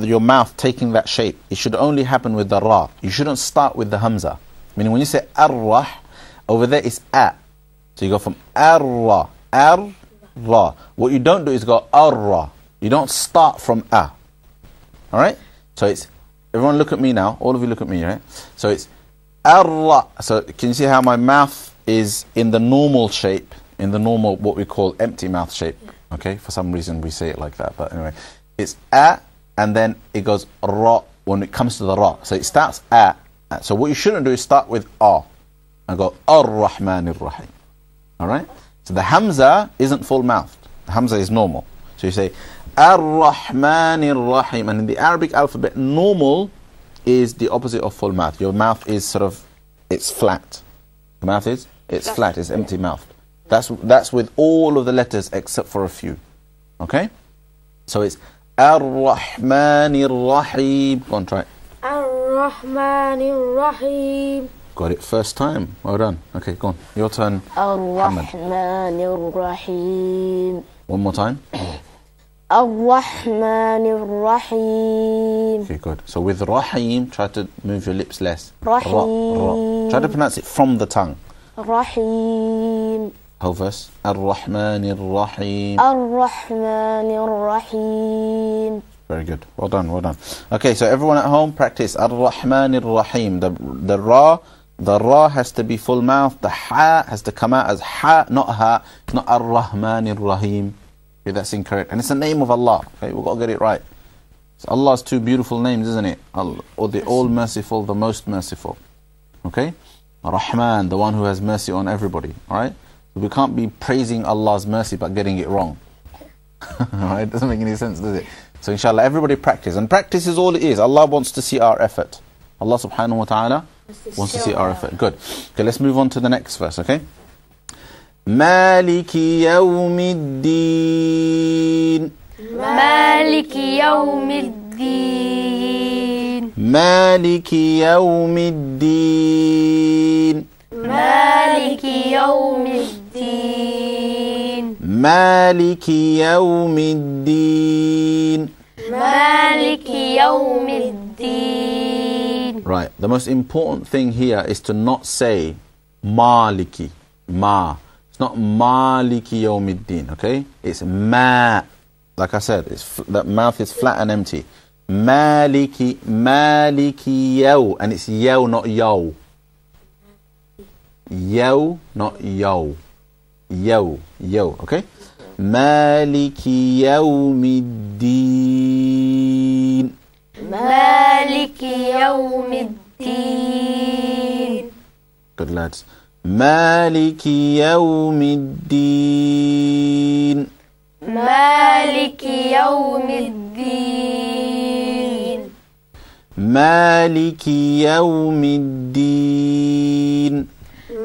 your mouth taking that shape, it should only happen with the Ra. You shouldn't start with the Hamza. Meaning when you say Ar-Rah, over there is A. So you go from Ar-Ra, Ra. What you don't do is go Ar-Ra. You don't start from A. Alright? So it's, everyone look at me now. All of you look at me, right? So it's Ar-Ra. So can you see how my mouth is in the normal shape? In the normal, what we call empty mouth shape. Okay? For some reason we say it like that. But anyway. It's A, and then it goes Ra when it comes to the Ra. So it starts A. So what you shouldn't do is start with A. And go Ar-Rahman Ar-Rahim. Alright? So the Hamza isn't full mouthed. The Hamza is normal. So you say Ar-Rahman Ar-Rahim. And in the Arabic alphabet, normal is the opposite of full mouth. Your mouth is sort of, it's flat. The mouth is? It's flat, it's empty mouthed. That's with all of the letters except for a few. Okay? So it's Ar-Rahman Ar-Rahim. Go on, try it. Ar-Rahman Ar-Rahim. Got it first time. Well done. Okay, go on. Your turn. Ar-Rahman Ar-Rahim. One more time. Ar-Rahman Ar-Rahim. Okay, good. So with Rahim, try to move your lips less. Rahim. Ra. Try to pronounce it from the tongue. Rahim. Whole verse. Ar-Rahman Ar-Rahim. Ar-Rahman Ar-Rahim. Very good. Well done, well done. Okay, so everyone at home, practice Ar-Rahman Ar-Rahim. The Ra has to be full mouth. The Ha has to come out as Ha, not Ha. It's not Ar-Rahman Ar-Rahim. Okay, that's incorrect. And it's the name of Allah. Okay, we've got to get it right. It's Allah's two beautiful names, isn't it? Or the All-Merciful, the Most Merciful. Okay? Rahman, the one who has mercy on everybody. Alright? We can't be praising Allah's mercy but getting it wrong. Alright? It doesn't make any sense, does it? So inshallah, everybody practice. And practice is all it is. Allah wants to see our effort. Allah subhanahu wa ta'ala wants to see our effort. Good. Okay, let's move on to the next verse, okay? Maliki yawmiddin. Maliki yawmiddin. Maliki yawmiddin. Maliki yawmiddin. Maliki yawmiddin. Maliki yawmiddin. Right, the most important thing here is to not say Maliki, Ma. It's not Maliki yawmiddin, okay? It's Ma. Like I said, that mouth is flat and empty. Maliki, Maliki yaw. And it's yaw, not yow. Yaw, not yow. Yaw, yaw, okay? Maliki yawmiddin. Maliki yawmiddin. Good lads. Maliki yawmiddin. Maliki yawmiddin. Maliki yawmiddin.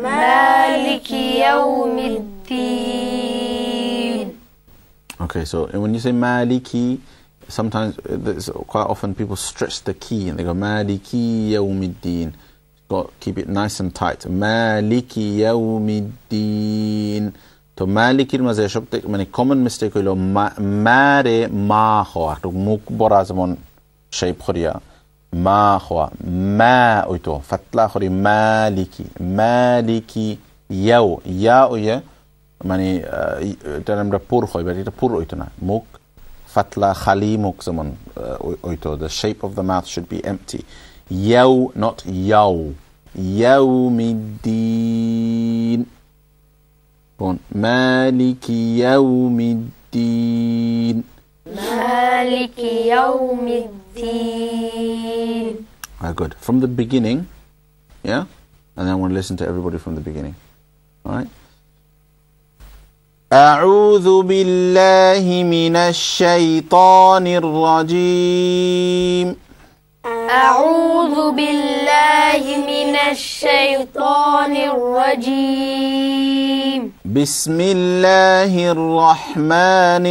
Maliki yawmiddin. Okay, so when you say Maliki, sometimes, quite often people stretch the key and they go Maliki yawmiddin. Keep it nice and tight. Maliki yawmiddin. To Maliki mazay shobtek mani common mistake hilo mare ma khoa to muk borazamon shape khoria ma khoa ma oito fatla khori Maliki Maliki yaw ya oye mani tanam da pur khoi bari da pur oito na muk fatla khali muk zamon oito. The shape of the mouth should be empty. Yaw, not yaw. Yawmiddin. Go on. Maliki yawmiddin. Maliki yawmiddin. Good. From the beginning, yeah? And then I want to listen to everybody from the beginning. Alright? أعوذ بالله من الشيطان الرجيم. أعوذ بالله من الشيطان الرجيم. بسم الله الرحمن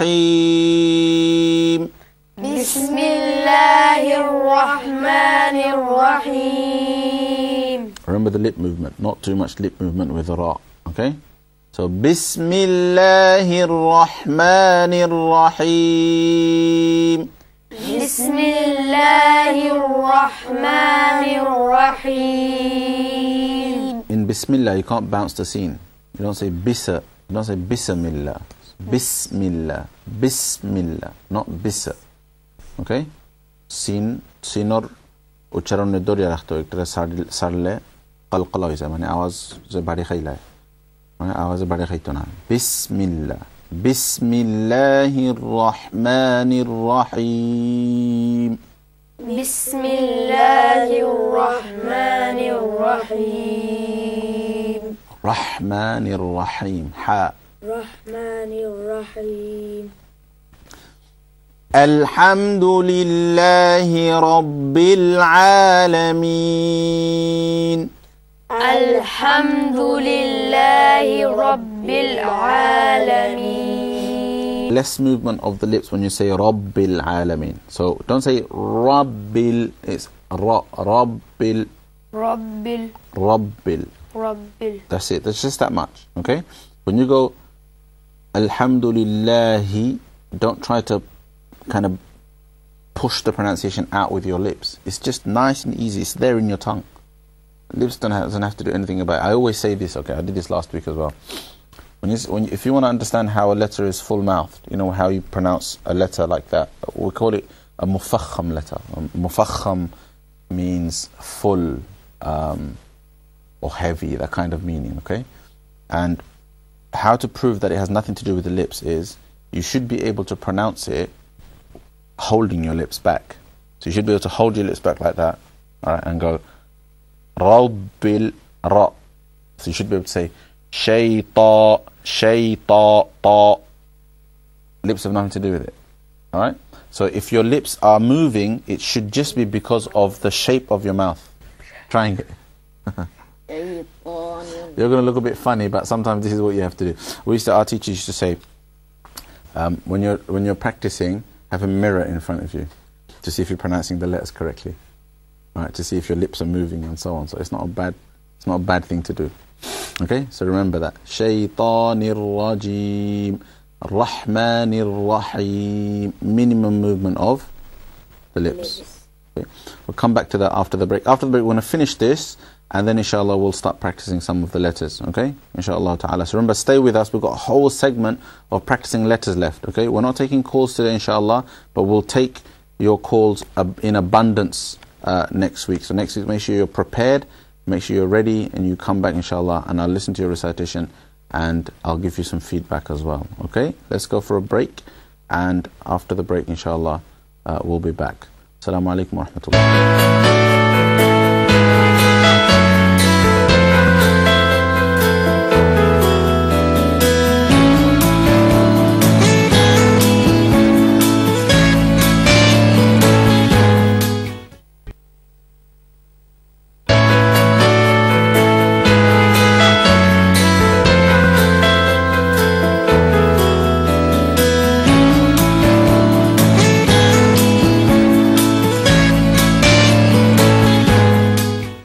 الرحيم. بسم الله الرحمن الرحيم. Remember the lip movement, not too much lip movement with the ra, okay? So, بسم الله الرحمن الرحيم. بسم الله الرحمن الرحيم. In Bismillah, you can't bounce the scene. You don't say Bisa. Don't say Bismillah. Bismillah. Bismillah. Not Bisa. Okay? Sinor उच्चारण दौर रखते हो एक तरह सरले कलकला हो जाए माने आवाज जो बड़ी खैला है माने आवाज बड़ी खैतो ना बिस्मिल्लाह बिस्मिल्लाहिर्रहमानिर्रहीम बिस्मिल्लाहिर्रहमानिर्रहीम रहमानिर्रहीम हा रहमानिर्रहीम Alhamdulillahi Rabbil Alameen. Alhamdulillahi Rabbil Alameen. Less movement of the lips when you say Rabbil Alameen. So don't say Rabbil, it's Rabbil. Rabbil. Rabbil. Rabbil. That's it, that's just that much, okay? When you go Alhamdulillahi, don't try to kind of push the pronunciation out with your lips. It's just nice and easy. It's there in your tongue. Lips doesn't have to do anything about it. I always say this, okay, I did this last week as well. If you want to understand how a letter is full-mouthed, you know how you pronounce a letter like that, we call it a mufakham letter. Mufakham means full or heavy, that kind of meaning, okay? And how to prove that it has nothing to do with the lips is you should be able to pronounce it holding your lips back. So you should be able to hold your lips back like that, all right, and go Rabbil Ra. So you should be able to say Shayta, Shayta, Ta. Lips have nothing to do with it, all right? So if your lips are moving, it should just be because of the shape of your mouth. Trying it. You're going to look a bit funny, but sometimes this is what you have to do. Our teachers used to say, when you're practicing, have a mirror in front of you to see if you're pronouncing the letters correctly, right? To see if your lips are moving and so on. So it's not a bad thing to do. Okay, so remember that. Shaytanir Rajim, Rahmanir Rahim. Minimum movement of the lips. Okay. We'll come back to that after the break. After the break, we're going to finish this, and then inshallah we'll start practicing some of the letters, okay? Inshallah ta'ala. So remember, stay with us. We've got a whole segment of practicing letters left, okay? We're not taking calls today, inshallah, but we'll take your calls in abundance next week. So next week, make sure you're prepared, make sure you're ready, and you come back, inshallah, and I'll listen to your recitation, and I'll give you some feedback as well, okay? Let's go for a break, and after the break, inshallah, we'll be back. Assalamu alaikum wa rahmatullah.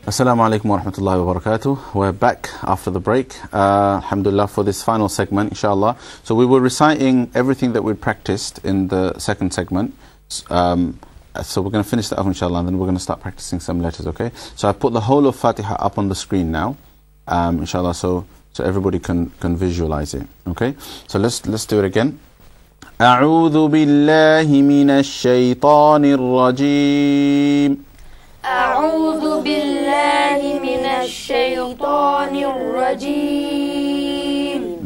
Assalamu alaikum wa rahmatullahi wa barakatuh. We're back after the break, alhamdulillah, for this final segment, inshallah. So we were reciting everything that we practiced in the second segment. So we're going to finish that off, inshallah, and then we're going to start practicing some letters, okay? So I put the whole of Fatiha up on the screen now, inshallah, so everybody can visualize it, okay? So let's do it again. أعوذ بالله من الشيطان الرجيم. أعوذ بالله من الشيطان الرجيم.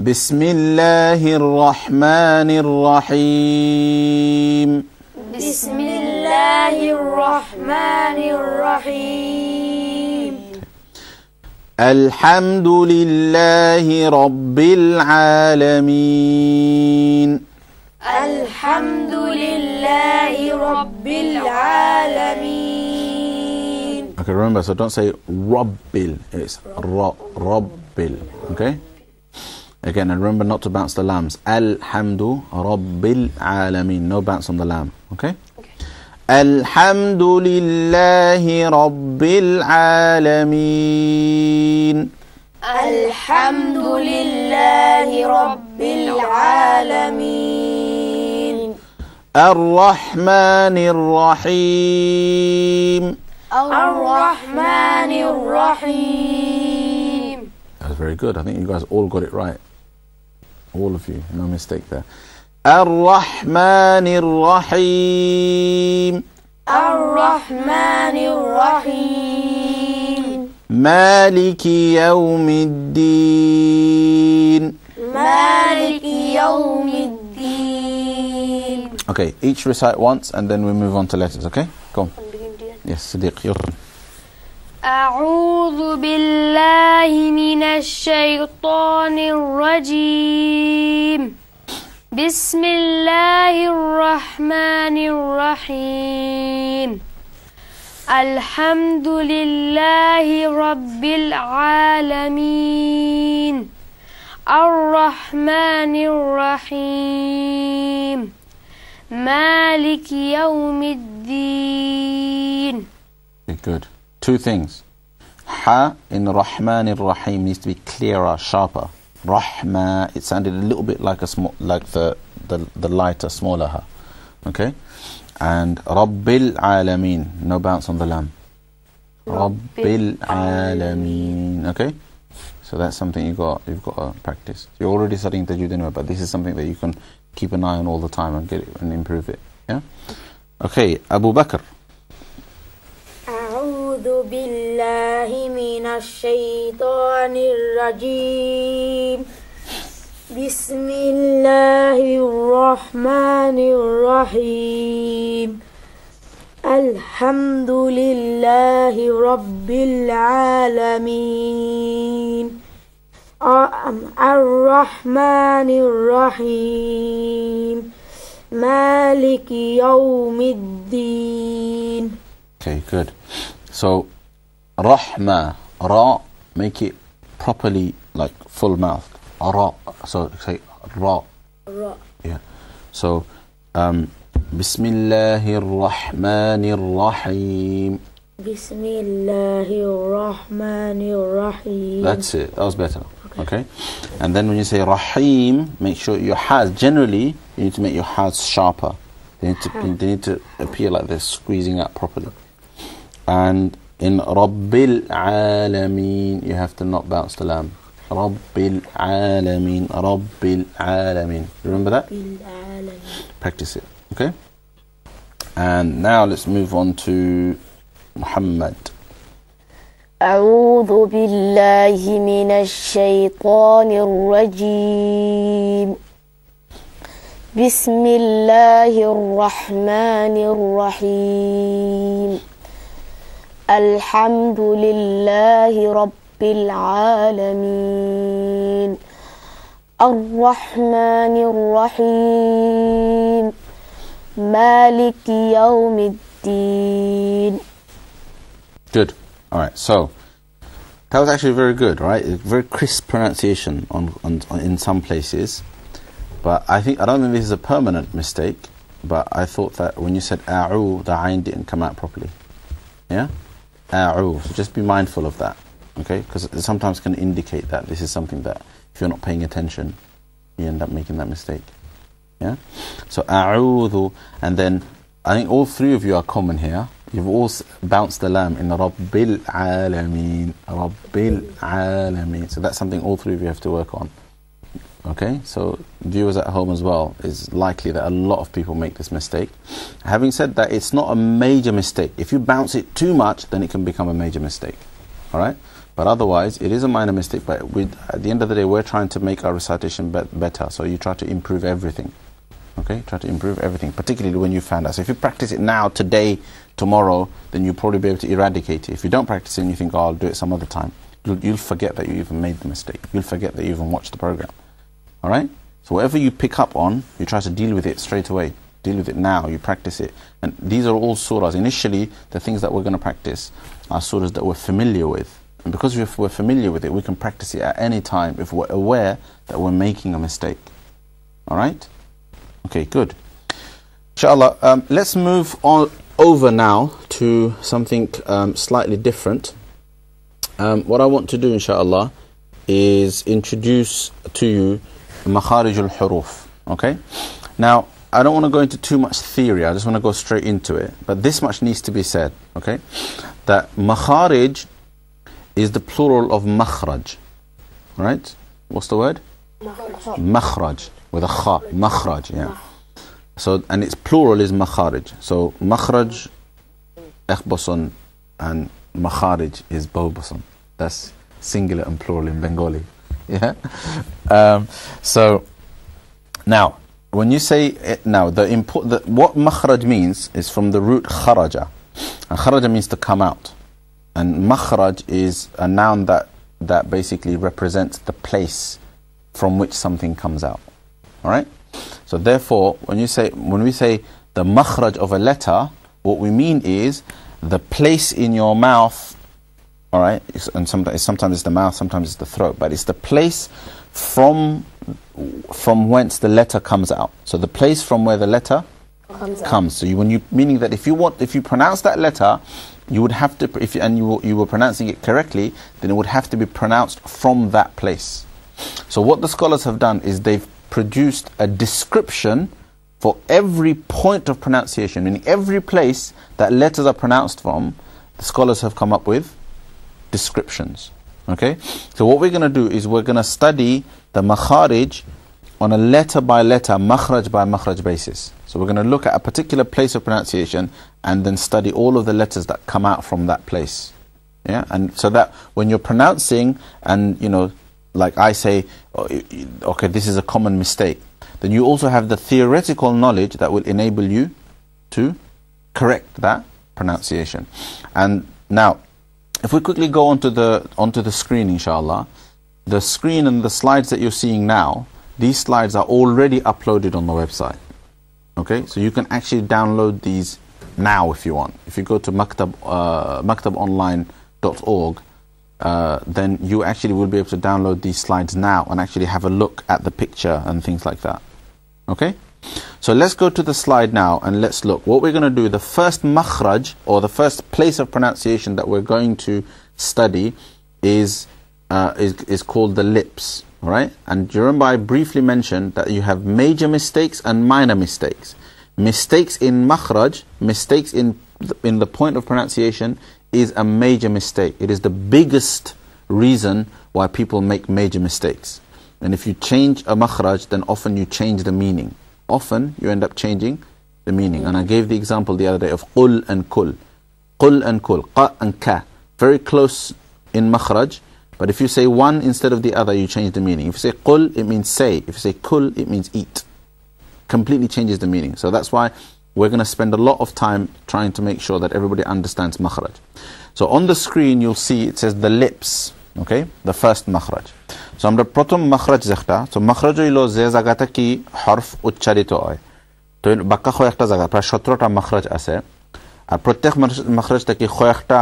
بسم الله الرحمن الرحيم. بسم الله الرحمن الرحيم. الحمد لله رب العالمين. الحمد لله رب العالمين. Okay, remember, so don't say Rabbil, it's Rabbil, okay? Again, and remember not to bounce the lams. Alhamdu Rabbil Alameen, no bounce on the lam, okay? Alhamdulillahi Rabbil Alameen. Alhamdulillahi Rabbil Alameen. Ar-Rahmanir Rahim. Ar-Rahmanir Rahim. That's very good. I think you guys all got it right. All of you, no mistake there. Ar-Rahman Ar-Rahim. Ar-Rahman Ar-Rahim. Maliki Yawmiddin. Maliki Yawmiddin. Okay, each recite once and then we move on to letters, okay? Go on. Yes, Siddiq, you're on. أعوذ بالله من الشيطان الرجيم بسم الله الرحمن الرحيم الحمد لله رب العالمين الرحمن الرحيم مالك يوم الدين. Okay, good. Two things. Ha in Rahman Ar-Rahim needs to be clearer, sharper. Rahma, it sounded a little bit like a small, like the lighter, smaller ha. Okay? And Rabbil Alameen, no bounce on the lam. Rabbil Alameen. Okay? So that's something you've got to practice. You're already studying Tajweed anyway, but this is something that you can keep an eye on all the time and get it and improve it. Yeah? Okay, Abu Bakr. أعوذ بالله من الشيطان الرجيم بسم الله الرحمن الرحيم الحمد لله رب العالمين الرحمن الرحيم مالك يوم الدين. Okay, good. So, Rahma, Ra, make it properly, like full mouth. Ra, so say Ra. Ra. Yeah. So, Bismillahir Rahmanir Rahim. Bismillahir Rahmanir Rahim. That's it. That was better. Okay. And then when you say Rahim, make sure your has, generally, you need to make your has sharper. They need to appear like they're squeezing out properly. And in Rabbil Alameen, you have to not bounce the lam. Rabbil Alameen, Rabbil Alameen. Remember that? Rabbil Alameen. Practice it. Okay? And now let's move on to Muhammad. أعوذ بالله من الشيطان الرجيم بسم الله الرحمن الرحيم الحمد لله رب العالمين الرحمن الرحيم مالك يوم الدين. Good. Alright, so that was actually very good, right? Very crisp pronunciation on in some places. But I don't think this is a permanent mistake, but I thought that when you said a'u, the ayn didn't come out properly. Yeah? A'u. So just be mindful of that, okay? Because it sometimes can indicate that this is something that if you're not paying attention, you end up making that mistake. Yeah? So a'udhu, and then I think all three of you are common here. You've all bounced the lam in Rabbil Alameen, Rabbil Alameen. So that's something all three of you have to work on. Okay, so viewers at home as well, it's likely that a lot of people make this mistake. Having said that, it's not a major mistake. If you bounce it too much, then it can become a major mistake. Alright? But otherwise, it is a minor mistake. But at the end of the day, we're trying to make our recitation better. So you try to improve everything. Okay, try to improve everything, particularly when you found out. So if you practice it now, today, tomorrow, then you'll probably be able to eradicate it. If you don't practice it and you think, oh, I'll do it some other time, you'll forget that you even made the mistake. You'll forget that you even watched the program. Alright? So whatever you pick up on, you try to deal with it straight away. Deal with it now, you practice it. And these are all surahs. Initially, the things that we're going to practice are surahs that we're familiar with. And because if we're familiar with it, we can practice it at any time if we're aware that we're making a mistake. Alright? Okay, good. Inshallah, let's move on over now to something slightly different. What I want to do, inshallah, is introduce to you Makharij al-Huruf. Okay? Now, I don't want to go into too much theory, I just want to go straight into it. But this much needs to be said, okay? That Makharij is the plural of Makhraj. Right? What's the word? Makhraj with a kha, makhraj, yeah. So, and its plural is makharij. So, makhraj, ekhboson, and makharij is boboson. That's singular and plural in Bengali. Yeah. So, now, when you say it, now, what makhraj means is from the root kharaja. And kharaja means to come out. And makhraj is a noun that basically represents the place from which something comes out. Alright? So therefore, when we say the makhraj of a letter, what we mean is the place in your mouth, alright? And sometimes it's the mouth, sometimes it's the throat, but it's the place from whence the letter comes out. So the place from where the letter comes. So meaning that if you pronounce that letter, you would have to, you were pronouncing it correctly, then it would have to be pronounced from that place. So what the scholars have done is they've produced a description for every point of pronunciation. In every place that letters are pronounced from, the scholars have come up with descriptions. Okay? So what we're going to do is we're going to study the makharij on a letter by letter, makhraj by makhraj basis. So we're going to look at a particular place of pronunciation and then study all of the letters that come out from that place. Yeah? And so that when you're pronouncing and, like I say, okay, this is a common mistake, then you also have the theoretical knowledge that will enable you to correct that pronunciation. And now, if we quickly go onto the screen, inshallah, the screen and the slides that you're seeing now, these slides are already uploaded on the website. Okay, so you can actually download these now if you want. If you go to maktabonline.org, then you actually will be able to download these slides now and actually have a look at the picture and things like that. Okay, so let's go to the slide now and let's look. What we're going to do, the first makhraj, or the first place of pronunciation that we're going to study is called the lips. All right, and do you remember I briefly mentioned that you have major mistakes and minor mistakes. Mistakes in makhraj, mistakes in the point of pronunciation, is a major mistake. It is the biggest reason why people make major mistakes. And if you change a makhraj, then often you change the meaning. Often you end up changing the meaning. And I gave the example the other day of qul and kul. Qul and kul, qa and ka. Very close in makhraj. But if you say one instead of the other, you change the meaning. If you say qul, it means say. If you say kul, it means eat. Completely changes the meaning. So that's why we're going to spend a lot of time trying to make sure that everybody understands makhraj. So on the screen, you'll see it says the lips. Okay, the first makhraj. So আমরা প্রথম makhraj যেটা, so makhraj হইলো যে জায়গাটা কি হরফ উচ্চারিত হয়। তো বাক্য কয়েকটা জায়গা, প্রায় 17টা makhraj আছে। আর প্রত্যেক makhraj থেকে কয়েকটা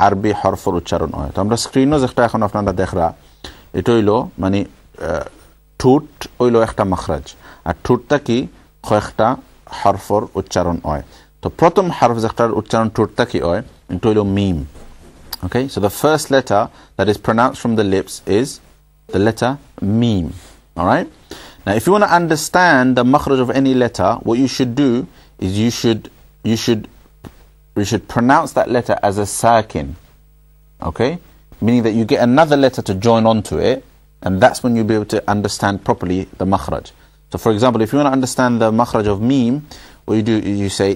আরবি হরফের উচ্চারণ হয়। তো আমরা স্ক্রিনও যেটা এখন আপনারা দেখরা, এটা হইলো মানে ঠোঁট হইলো একটা makhraj। আর ঠোঁটটা কি কয়েকটা হরফের উচ্চারণ হয়। তো প্রথম হরফ যেটার উচ্চারণ ঠোঁটটা কি হয়, এটা হইলো মিম। Okay, so the first letter that is pronounced from the lips is the letter mim. Alright? Now if you want to understand the makhraj of any letter, what you should do is you should pronounce that letter as a sakin. Okay? Meaning that you get another letter to join onto it, and that's when you'll be able to understand properly the makhraj. So for example, if you want to understand the makhraj of mim, what you do is you say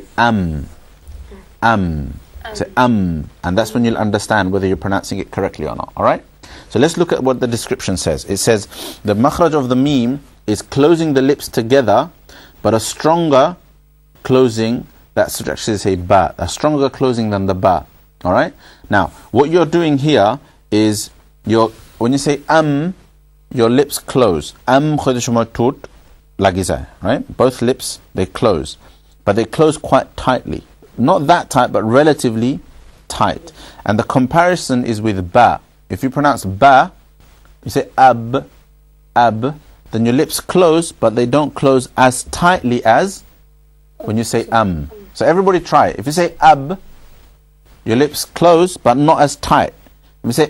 say and that's when you'll understand whether you're pronouncing it correctly or not. Alright? So let's look at what the description says. It says the makhraj of the mim is closing the lips together, but a stronger closing, that's actually say ba, a stronger closing than the ba. Alright? Now, what you're doing here is when you say your lips close. Right? Both lips, they close. But they close quite tightly. Not that tight, but relatively tight. And the comparison is with ba. If you pronounce ba, you say ab, then your lips close, but they don't close as tightly as when you say So everybody try it. If you say ab, your lips close, but not as tight. If you say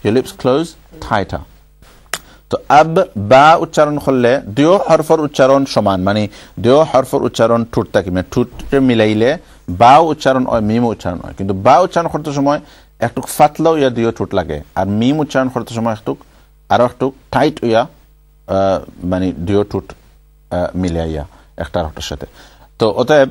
your lips close tighter. তো আব বা উচ্চারণ করলে দুই হরফের উচ্চারণ সমান, মানে দুই হরফের উচ্চারণ ঠোঁট থাকে, মানে ঠোঁটে মিলাইলে বা উচ্চারণ হয়, মিম উচ্চারণ হয়। কিন্তু বা উচ্চারণ করতে সময় একটু ফাতলাও ইয়া দুই ঠোঁট লাগে, আর মিম উচ্চারণ করতে সময় একটু আরো একটু টাইট ইয়া মানে দুটোট মিলাইয়া একটা আরেকটার সাথে তো অতএব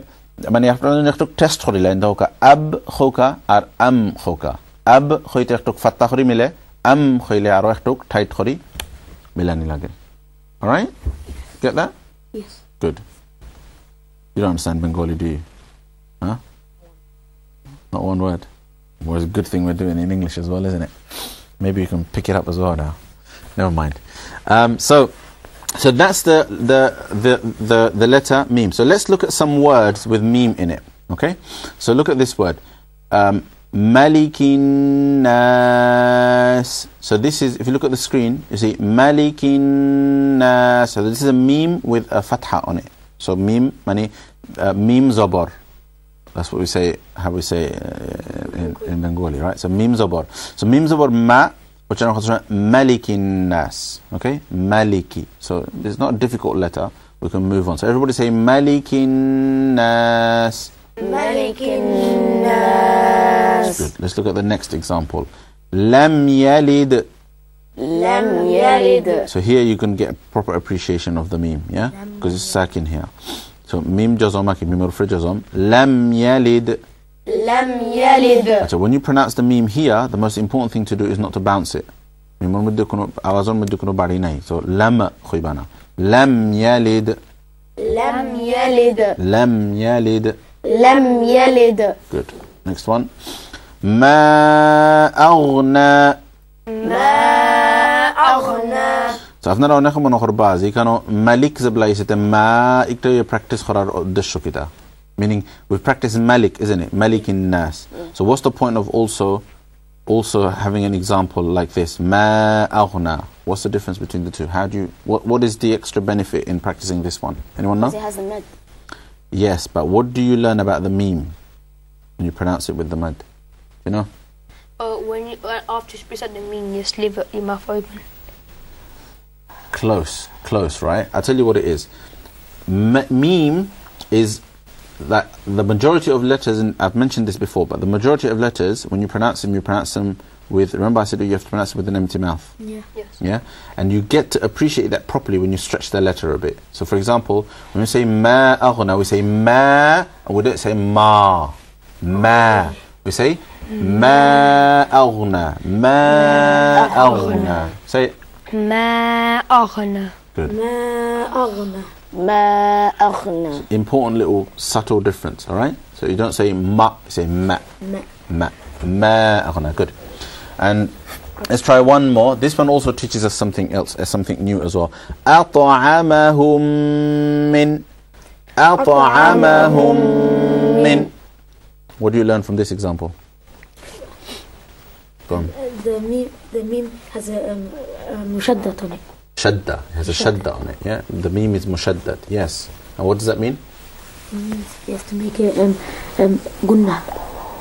মানে আপনারা একটু টেস্ট করিলেন দোকা আব খোকা আর আম খোকা আব হইতে একটু ফাত্তা করি মিলে আম হইলে আরো একটু টাইট করি মিলানি লাগে alright get that Yes. good you don't understand Bengali do you huh not one word well, it's a good thing we're doing in English as well isn't it maybe you can pick it up as well now never mind so that's the letter meme. So let's look at some words with meme in it. Okay, so look at this word, Malikin Nas. So this is, if you look at the screen, you see Malikin Nas. So this is a meme with a fatha on it. So meme, meme zabar. That's what we say. How we say in Bengali, right? So meme zabar. So meme zabar ma. Malikin Nas. Okay? Maliki. So it's not a difficult letter. We can move on. So everybody say Malikin Nas. Malikin Nas. Good. Let's look at the next example. Lam Yalid. Lam Yalid. So here you can get a proper appreciation of the meme, yeah? Because it's sakin here. So meme jazamaki, meme rufri jazam. Lam Yalid. Lam Yalid. So when you pronounce the meme here, the most important thing to do is not to bounce it. So lam khibana. Lam Yalid. Lam Yalid. Lam Yalid. Lam Yalid. Good. Next one. Ma aghna. Ma aghna. So I've not known how to bazi. Kano Malik zablaisete ma ikta you practice khorar deshukita. Meaning we've practiced Malik, isn't it? Malik in Nas. So what's the point of also having an example like this? Ma aghna. What's the difference between the two? How do you what is the extra benefit in practicing this one? Anyone know? It has the mad. Yes, but what do you learn about the meme when you pronounce it with the mad? You know? When you after you present the meme, you just leave your mouth open. Close, right? I'll tell you what it is. Meme is that the majority of letters, and I've mentioned this before, but the majority of letters, when you pronounce them with, remember I said you have to pronounce it with an empty mouth. Yeah. Yes. Yeah? And you get to appreciate that properly when you stretch the letter a bit. So for example, when we say ma aghna, we say ma, and we don't say ma. Ma. We say ma aghna. Ma aghna. Say it. Ma aghna. Good. Ma aghna. Ma aghna. Important little subtle difference, alright? So you don't say ma, you say ma. Ma. Ma. Ma aghna. Good. And let's try one more. This one also teaches us something else, something new as well. At'amahum min. At'amahum min. What do you learn from this example? Go on. The meme has a mushaddat on it. Shadda. It has a shadda on it, yeah? The meme is mushaddad, yes. And what does that mean? It means you have to make it gunna.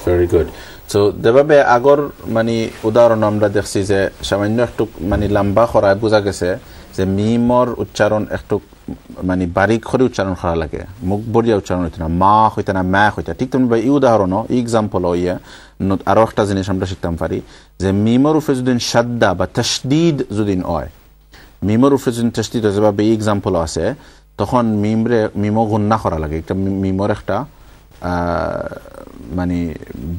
Very good. So debabe agor mani udahoron amra dekhchi je samanyo ekটু mani lamba khora buza geche je mimor uchcharon ekটু mani barik khore uchcharon khora lage mukh boriya uchcharon hoyte na ma hoyte na ma hoyte ঠিক তুমি এই উদাহরণ example হইয়া আরো একটা জিনিস আমরা শিখতাম পারি যে মিমর উপরে যদি শাদ্দা বা তাশদীদ যদি হয় মিমর উপরে যদি তাশদীদ হয় যেভাবে এই এক্সাম্পল আছে তখন মিমো গুন্না করা লাগে একটা মিমর একটা মানে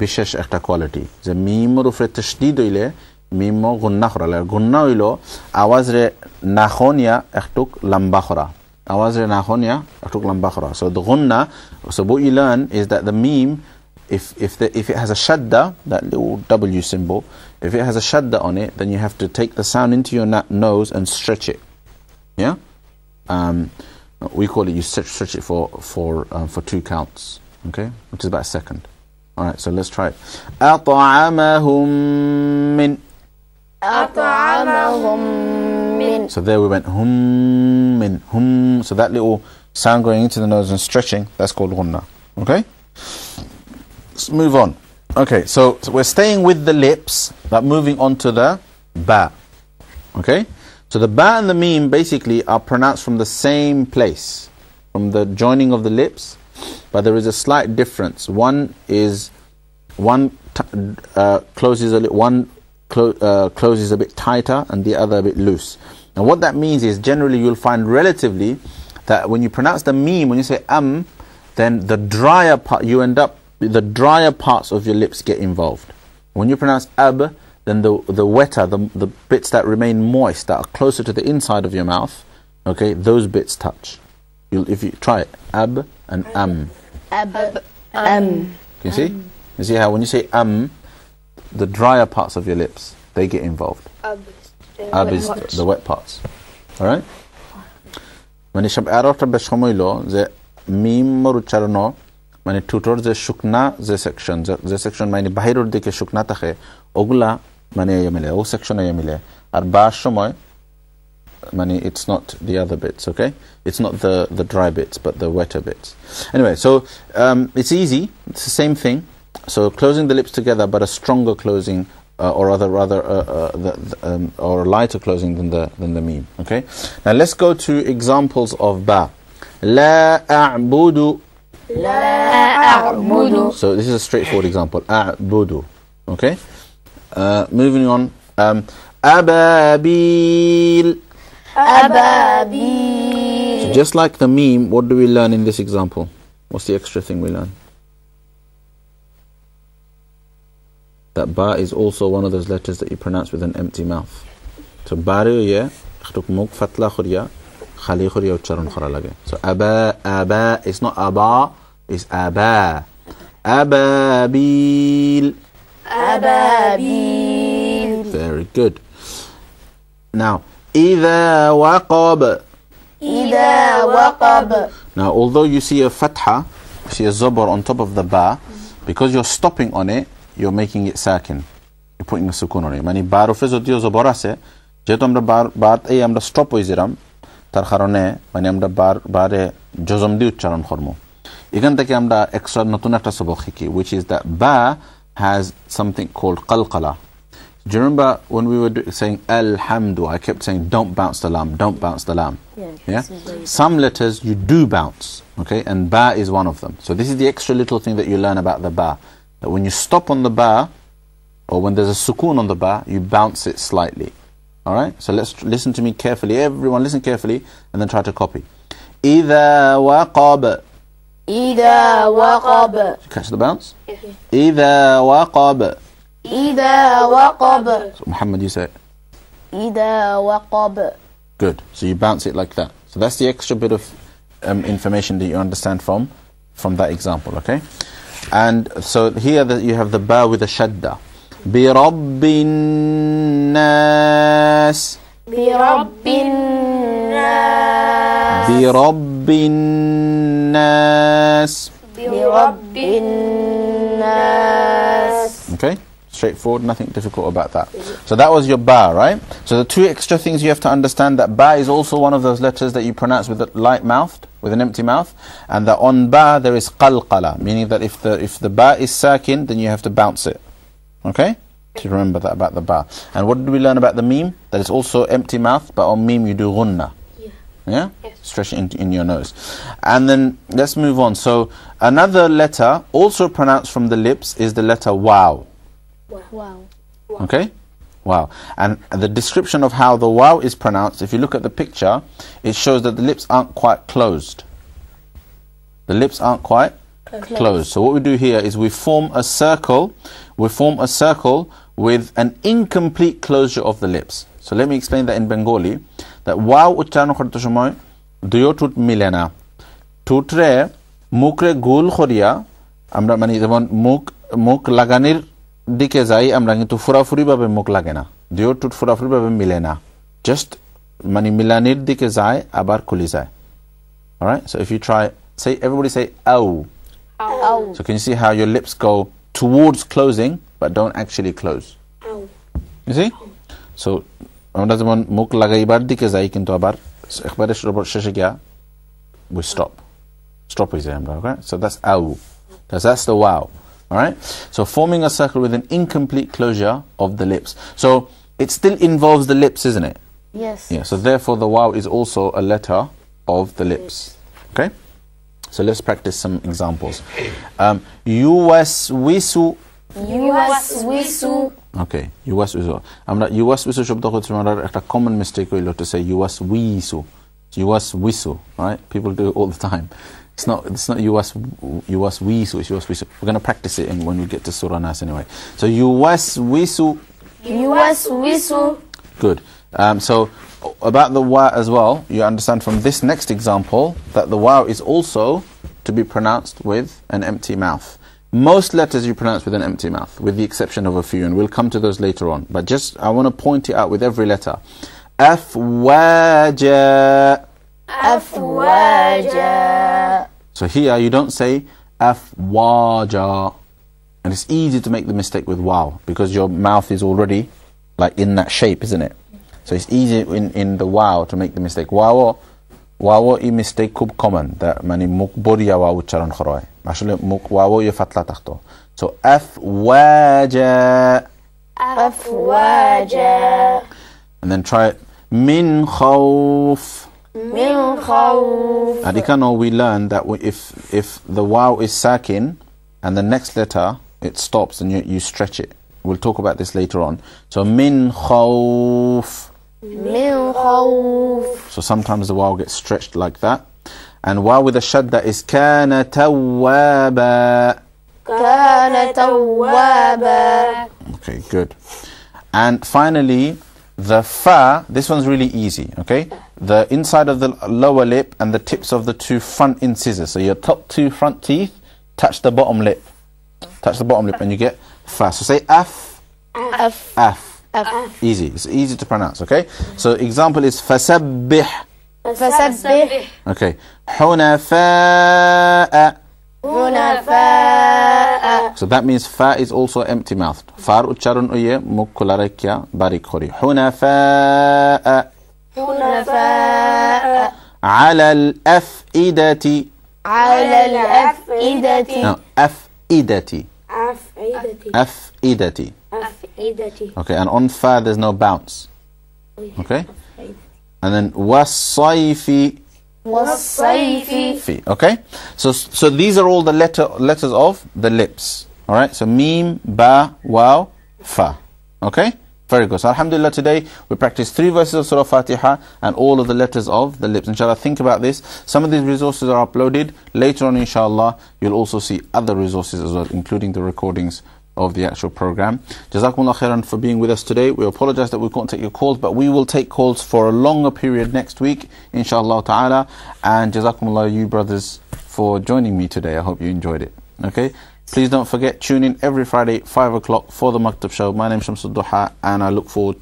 বিশেষ একটা কোয়ালিটি যে মিমর উপরে তাশদীদ হইলে মিমো গুন্না করা লাগে গুন্না হইলো আওয়াজ রে নাখনিয়া একটু লম্বা করা আওয়াজ রে নাখনিয়া একটু লম্বা করা so the gunna so what you learn is that the meme if it has a shadda, that little W symbol, if it has a shadda on it, then you have to take the sound into your nose and stretch it. Yeah? We call it, you stretch it for 2 counts. Okay? Which is about a second. Alright, so let's try it. أطعمهم من. أطعمهم من. So there we went hum min hum. So that little sound going into the nose and stretching, that's called ghunna. Okay? Let's move on. Okay, so we're staying with the lips, but moving on to the ba. Okay? So the ba and the meme basically are pronounced from the same place, from the joining of the lips, but there is a slight difference. One closes a bit tighter and the other a bit loose. And what that means is generally you'll find relatively that when you pronounce the meme, when you say then the drier part, the drier parts of your lips get involved. When you pronounce ab, then the wetter, the bits that remain moist, that are closer to the inside of your mouth, okay, those bits touch. If you try it, ab and Ab. Can you see? You see how when you say the drier parts of your lips, they get involved. Ab is the wet parts. Alright? মানে সব আরোটা বেশ সময় লো যে মিম উচ্চারণ মানে টুটোর যে শুকনা যে সেকশন মানে বাহিরের দিকে শুকনা থাকে ওগুলা মানে মিলে ও সেকশনে মিলে আর বার সময় মানে it's not the other bits, okay? It's not the dry bits but the wetter bits. Anyway, so it's easy. It's the same thing. So closing the lips together but a stronger closing or a lighter closing than the meme. Okay. Now let's go to examples of ba. La a'budu. La a'budu. So this is a straightforward example. A'budu. Okay. Moving on. Ababil. Ababil. So just like the meme, what do we learn in this example? What's the extra thing we learn? That ba is also one of those letters that you pronounce with an empty mouth. So bari ye khtuk muk fatla khuriya khali khuriya ucharan khara lage. So aba it's not aba, it's aba. Ababil. Ababil. Very good. Now idha waqab. Idha waqab. Now although you see a fatha, you see a zabar on top of the ba, because you're stopping on it, you're making it sakin. You're putting a sukun on it. Mani bar of ezodio zabar ase. Jeto amra bar ei amra stop hoiziram. Tar karone mani amra bare jozom di uchcharon kormo. Egan theke amra extra notun ekta sabak shiki, which is that ba has something called qalqala. Do you remember when we were saying alhamdu? I kept saying don't bounce the lam, don't bounce the lam. Yeah. Some letters you do bounce, okay, and ba is one of them. So this is the extra little thing that you learn about the ba. That when you stop on the ba, or when there's a sukoon on the ba, you bounce it slightly. Alright? So let's listen to me carefully. Everyone listen carefully and then try to copy. Idha waqab. Idha waqab. Catch the bounce? Idha waqab. Idha waqab. So Muhammad, you say it. Idha waqab. Good. So you bounce it like that. So that's the extra bit of information that you understand from that example, okay? And so here you have the ba with a shadda. Bi rabbin nas. Bi rabbin nas. Bi rabbin nas. Bi rabbin nas. Okay? Straightforward, nothing difficult about that. So that was your ba, right? So the two extra things you have to understand, that ba is also one of those letters that you pronounce with a light mouth, with an empty mouth, and that on ba there is qalqala, meaning that if the ba is sakin, then you have to bounce it. Okay? To remember that about the ba. And what did we learn about the meme? That it's also empty mouth, but on meme you do ghunna. Yeah? Yes. Stretch it in your nose. And then let's move on. So another letter also pronounced from the lips is the letter wow. Wow. Okay? Wow. And the description of how the wow is pronounced, if you look at the picture, it shows that the lips aren't quite closed. The lips aren't quite closed. So what we do here is we form a circle. We form a circle with an incomplete closure of the lips. So let me explain that in Bengali. That wow uchcharon korte shomoy duyo tut mile na. Tutre mukre gul khoriya amra mani jemon muk laganir dike jai amra kintu furafuri bhabe muk lage na. Duyo tut furafuri bhabe mile na. Just mani milanir dike jai abar khuli jai. All right? So if you try, everybody say ow. Ow. So can you see how your lips go towards closing but don't actually close? Ow. You see? So আমরা যেমন মুখ লাগাইবার দিকে যাই কিন্তু আবার একবারে শেষে গিয়া we stop হয়ে যায় আমরা, okay? So that's ow. That's the wow. All right? So forming a circle with an incomplete closure of the lips. So it still involves the lips, isn't it? Yes. Yeah. So therefore the wow is also a letter of the lips. Okay? So let's practice some examples. Yuwaswisu يوسوس. Okay, yuwaswisu. আমরা yuwaswisu শব্দ হচ্ছে আমরা একটা common mistake হইলো to say yuwaswisu. Yuwaswisu, right? People do it all the time. It's not yuwaswisu, it's yuwaswisu. We're going to practice it when we get to Surah Nas anyway. So yuwaswisu. يوسوس. Good. So about the wa as well, you understand from this next example that the wa is also to be pronounced with an empty mouth. Most letters you pronounce with an empty mouth, with the exception of a few, and we'll come to those later on. But just, I want to point it out with every letter. Afwaja. أفواجا. So here you don't say afwaja. And it's easy to make the mistake with wow, because your mouth is already like in that shape, isn't it? So it's easy in the wow to make the mistake. Wow is mistake খুব common. That মানে মুখ বড়িয়া wow উচ্চারণ করা হয়। আসলে মুখ wow এ ফাতলা থাকতো। So afwaja. أفواجا. And then try it. Min khawf. من خوف. At Ikano we learned that if the wow is sakin and the next letter it stops and you stretch it. We'll talk about this later on. So min khawf. من خوف. So sometimes the wow gets stretched like that. And wow with a shadda is kana tawwaba. كان توابا. Okay, good. And finally, the fa, this one's really easy, okay? The inside of the lower lip and the tips of the two front incisors. So your top two front teeth touch the bottom lip. Touch the bottom lip and you get fa. So say af. أف. Af. Easy. It's easy to pronounce, okay? So example is fasabbih. فسبح. Okay. Hunafa'a. حنفاء. So that means fa is also empty mouthed. Far ucharon uye mukularekya barik khori. Hunafa'a. حنفاء. على الأفئدة. على الأفئدة. No, أفئدة. أفعدتي أفئدة. أفعدتي Okay, and on fa there's no bounce. Okay? And then والصيف. والصيف. Fi. Okay? So these are all the letters of the lips. Alright? So mim, ba, waw, fa. Okay? Very good. So alhamdulillah, today we practiced 3 verses of Surah Fatiha and all of the letters of the lips. Inshallah, think about this. Some of these resources are uploaded. Later on, inshallah, you'll also see other resources as well, including the recordings of the actual program. Jazakumullah khairan for being with us today. We apologize that we can't take your calls, but we will take calls for a longer period next week, inshallah ta'ala. And Jazakumullah, you brothers, for joining me today. I hope you enjoyed it. Okay? Please don't forget, tune in every Friday, 5 o'clock for the Maktab show. My name is Dhoha, and I look forward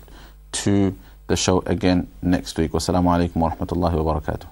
to the show again next week. Wassalamu alaikum wa rahmatullahi wa barakatuh.